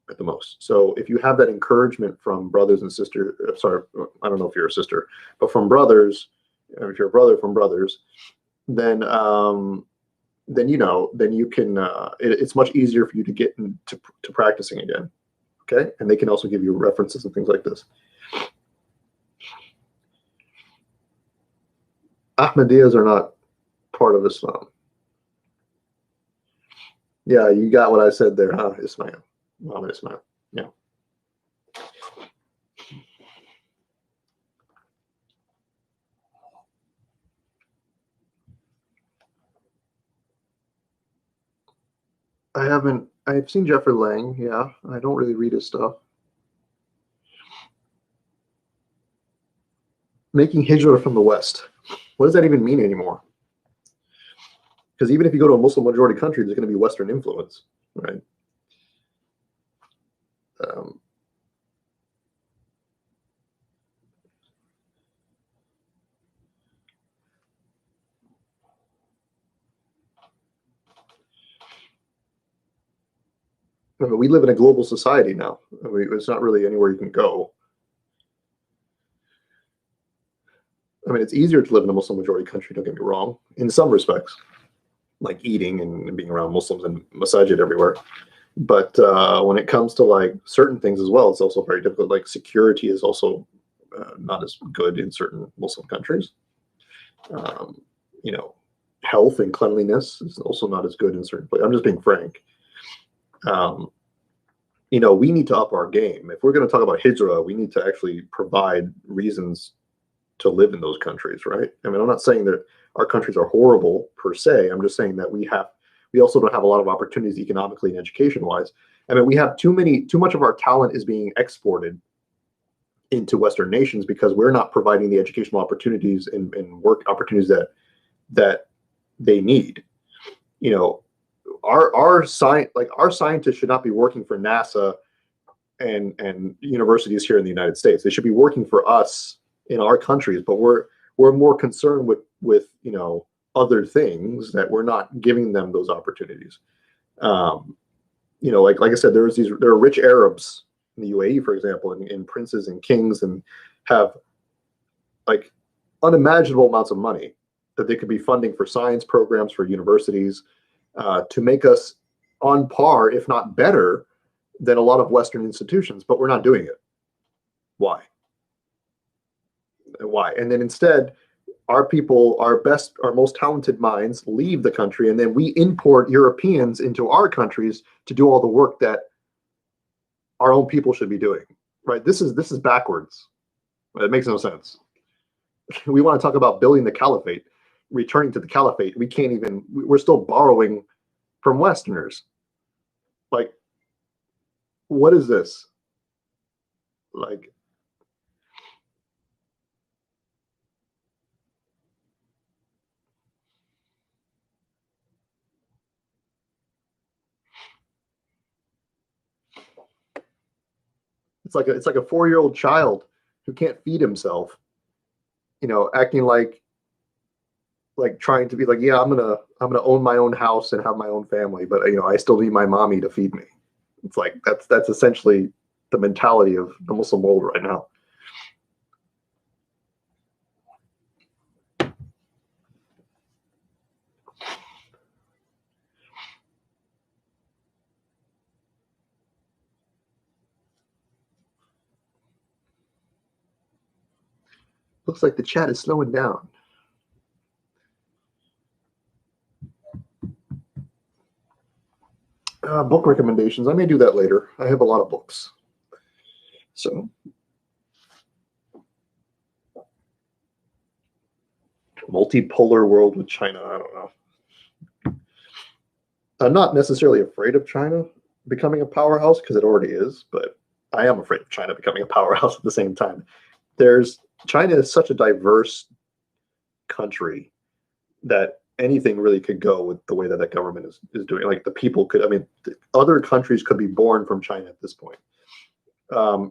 Speaker 1: at the most. So if you have that encouragement from brothers and sisters, sorry, I don't know if you're a sister, but from brothers, if you're a brother from brothers, then then you can. It's much easier for you to get into practicing again. Okay, and they can also give you references and things like this. Ahmadiyas are not part of Islam. Yeah, you got what I said there, huh, Ismail? Muhammad Ismail. Yeah. I've seen Jeffrey Lang. Yeah, I don't really read his stuff. Making hijrah from the West. What does that even mean anymore? Because even if you go to a Muslim majority country, there's going to be Western influence, right? We live in a global society now. It's not really anywhere you can go. I mean, it's easier to live in a Muslim majority country, don't get me wrong, in some respects, like eating and being around Muslims and masajid everywhere. But when it comes to like certain things as well, it's also very difficult. Like security is also not as good in certain Muslim countries. You know, health and cleanliness is also not as good in certain places. I'm just being frank. You know, we need to up our game. If we're going to talk about hijrah, we need to actually provide reasons to live in those countries, right? I mean, I'm not saying that our countries are horrible per se. I'm just saying that we also don't have a lot of opportunities economically and education wise. I mean, we have too much of our talent is being exported into Western nations because we're not providing the educational opportunities and work opportunities that they need. You know, our scientists should not be working for NASA and universities here in the United States. They should be working for us in our countries, but we're more concerned with you know, other things that we're not giving them those opportunities. You know, like I said, there are rich Arabs in the UAE, for example, and princes and kings, and have like unimaginable amounts of money that they could be funding for science programs for universities to make us on par, if not better, than a lot of Western institutions. But we're not doing it. Why? Why? And then instead, our people, our most talented minds leave the country, and then we import Europeans into our countries to do all the work that our own people should be doing. Right? This is backwards. It makes no sense. We want to talk about building the caliphate, returning to the caliphate. We can't even. We're still borrowing from Westerners. Like, what is this? Like, it's like a 4-year-old child who can't feed himself, you know, acting like trying to be like, yeah, I'm gonna own my own house and have my own family, but you know, I still need my mommy to feed me. It's like that's essentially the mentality of the Muslim world right now. Looks like the chat is slowing down. Book recommendations. I may do that later. I have a lot of books. So, multipolar world with China. I don't know. I'm not necessarily afraid of China becoming a powerhouse because it already is, but I am afraid of China becoming a powerhouse at the same time. China is such a diverse country that anything really could go with the way that that government is doing. Like the people could, I mean, other countries could be born from China at this point.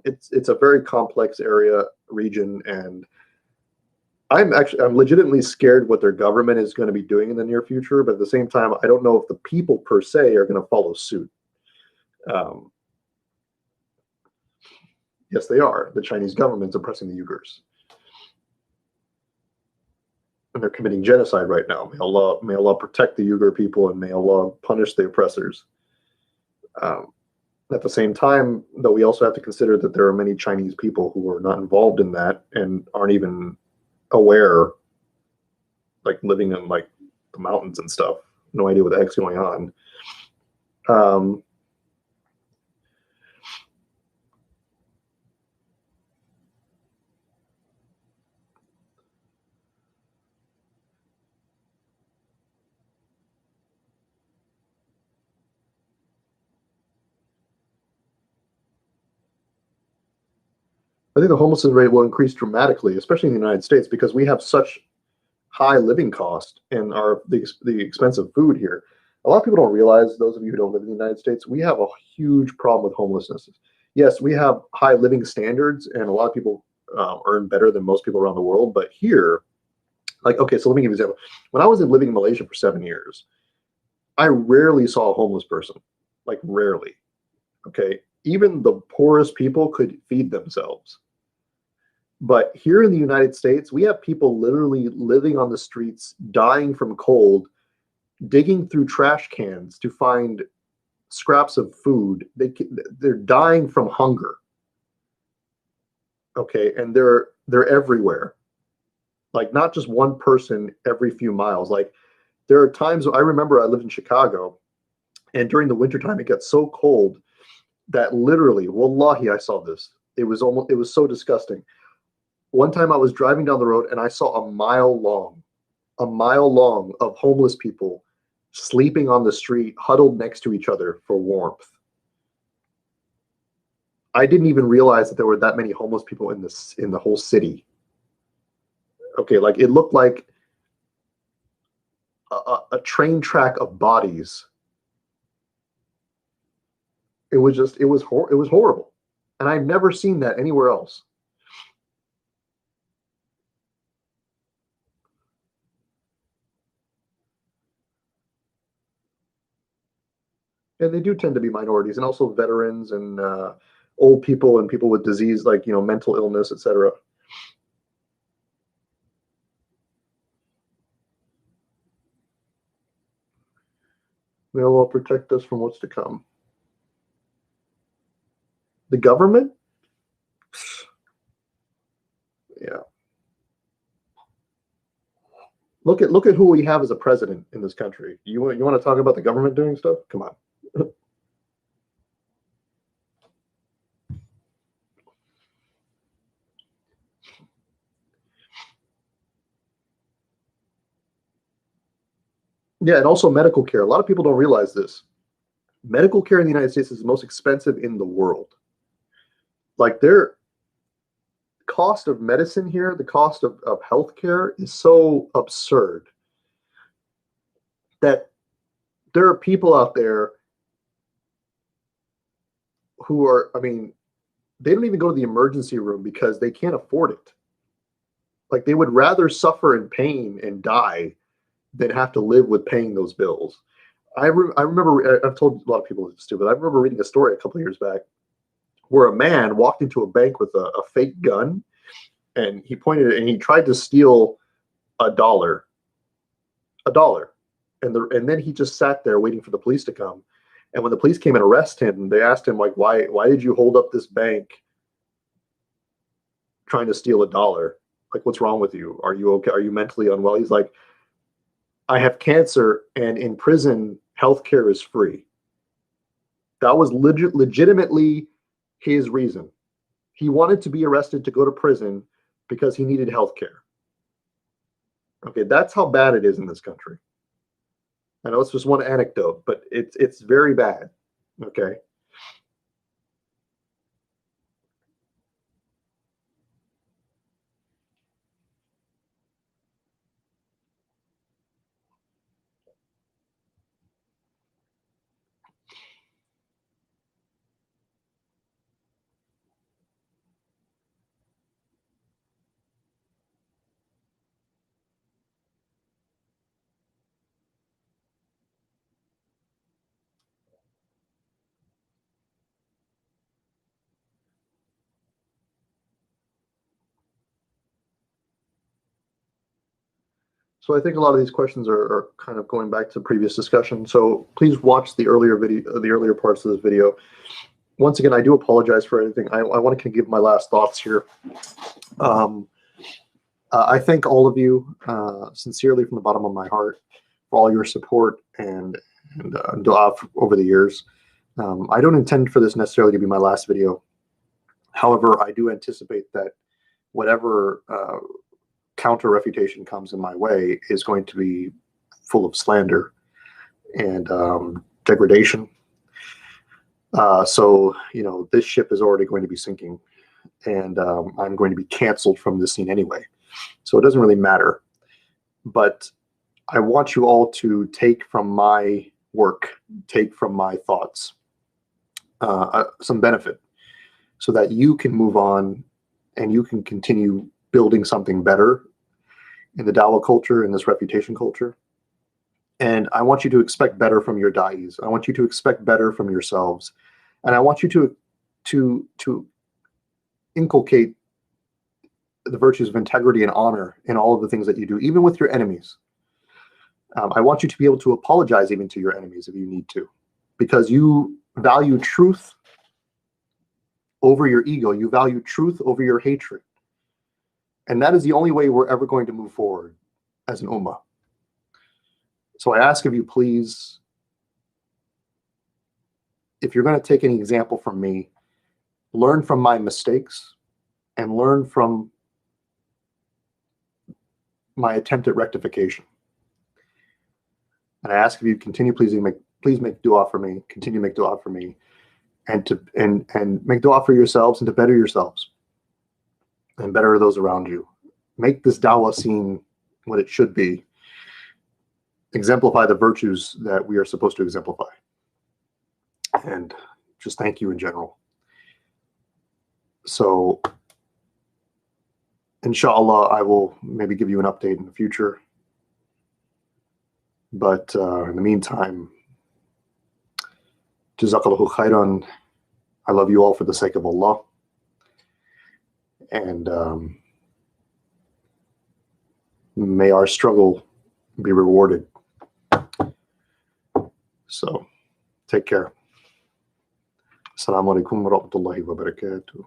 Speaker 1: It's a very complex area region, and I'm legitimately scared what their government is going to be doing in the near future. But at the same time, I don't know if the people per se are going to follow suit. Um, yes, they are. The Chinese government's oppressing the Uyghurs, and they're committing genocide right now. May Allah protect the Uyghur people, and may Allah punish the oppressors. Um, at the same time, though, we also have to consider that there are many Chinese people who are not involved in that and aren't even aware, like living in like the mountains and stuff. No idea what the heck's going on. Um, I think the homelessness rate will increase dramatically, especially in the United States, because we have such high living cost and the expensive food here. A lot of people don't realize, those of you who don't live in the United States, we have a huge problem with homelessness. Yes, we have high living standards, and a lot of people earn better than most people around the world. But here, like, okay, so let me give you an example. When I was living in Malaysia for 7 years, I rarely saw a homeless person, like rarely. Okay, even the poorest people could feed themselves. But here in the United States, we have people literally living on the streets, dying from cold, digging through trash cans to find scraps of food. They're dying from hunger. Okay, and they're everywhere. Like not just one person every few miles. Like there are times I remember I lived in Chicago, and during the wintertime it gets so cold that literally, wallahi, I saw this. It was so disgusting. One time I was driving down the road and I saw a mile long of homeless people sleeping on the street, huddled next to each other for warmth. I didn't even realize that there were that many homeless people in the whole city. Okay, like it looked like a train track of bodies. It was horrible, and I've never seen that anywhere else. And they do tend to be minorities, and also veterans and old people and people with disease, like mental illness, etc. They will protect us from what's to come. The government, yeah. Look at who we have as a president in this country. You want to talk about the government doing stuff? Come on. Yeah, and also medical care. A lot of people don't realize this. Medical care in the United States is the most expensive in the world. Like their cost of medicine here, the cost of healthcare is so absurd that there are people out there who are, I mean, they don't even go to the emergency room because they can't afford it. Like they would rather suffer in pain and die than have to live with paying those bills. I remember, I've told a lot of people this too, but I remember reading a story a couple of years back where a man walked into a bank with a fake gun, and he pointed it and he tried to steal $1, a dollar. And then he just sat there waiting for the police to come. And when the police came and arrested him, they asked him like, why did you hold up this bank trying to steal $1? Like, what's wrong with you? Are you okay? Are you mentally unwell? He's like, I have cancer, and in prison, healthcare is free. That was legitimately his reason. He wanted to be arrested to go to prison because he needed healthcare. Okay, that's how bad it is in this country. I know it's just one anecdote, but it's very bad. Okay. So I think a lot of these questions are kind of going back to previous discussion. So please watch the earlier video, the earlier parts of this video. Once again, I do apologize for anything. I want to give my last thoughts here. I thank all of you sincerely from the bottom of my heart for all your support and dua over the years. I don't intend for this necessarily to be my last video. However, I do anticipate that whatever counter refutation comes in my way is going to be full of slander and degradation. So, you know, this ship is already going to be sinking, and I'm going to be canceled from this scene anyway. So it doesn't really matter. But I want you all to take from my work, take from my thoughts, some benefit, so that you can move on and you can continue building something better in the Dawah culture, in this refutation culture. And I want you to expect better from your da'is. I want you to expect better from yourselves. And I want you to inculcate the virtues of integrity and honor in all of the things that you do, even with your enemies. I want you to be able to apologize even to your enemies if you need to, because you value truth over your ego. You value truth over your hatred. And that is the only way we're ever going to move forward as an ummah. So I ask of you, please, if you're going to take any example from me, learn from my mistakes and learn from my attempt at rectification. And I ask of you, please make dua for me, continue to make dua for me, and make dua for yourselves and to better yourselves and better those around you. Make this dawah scene what it should be. Exemplify the virtues that we are supposed to exemplify. And just thank you in general. So, inshallah, I will maybe give you an update in the future. But in the meantime, Jazakallahu khairan. I love you all for the sake of Allah. And may our struggle be rewarded. So, take care. Assalamu alaikum wa rahmatullahi wa barakatuh.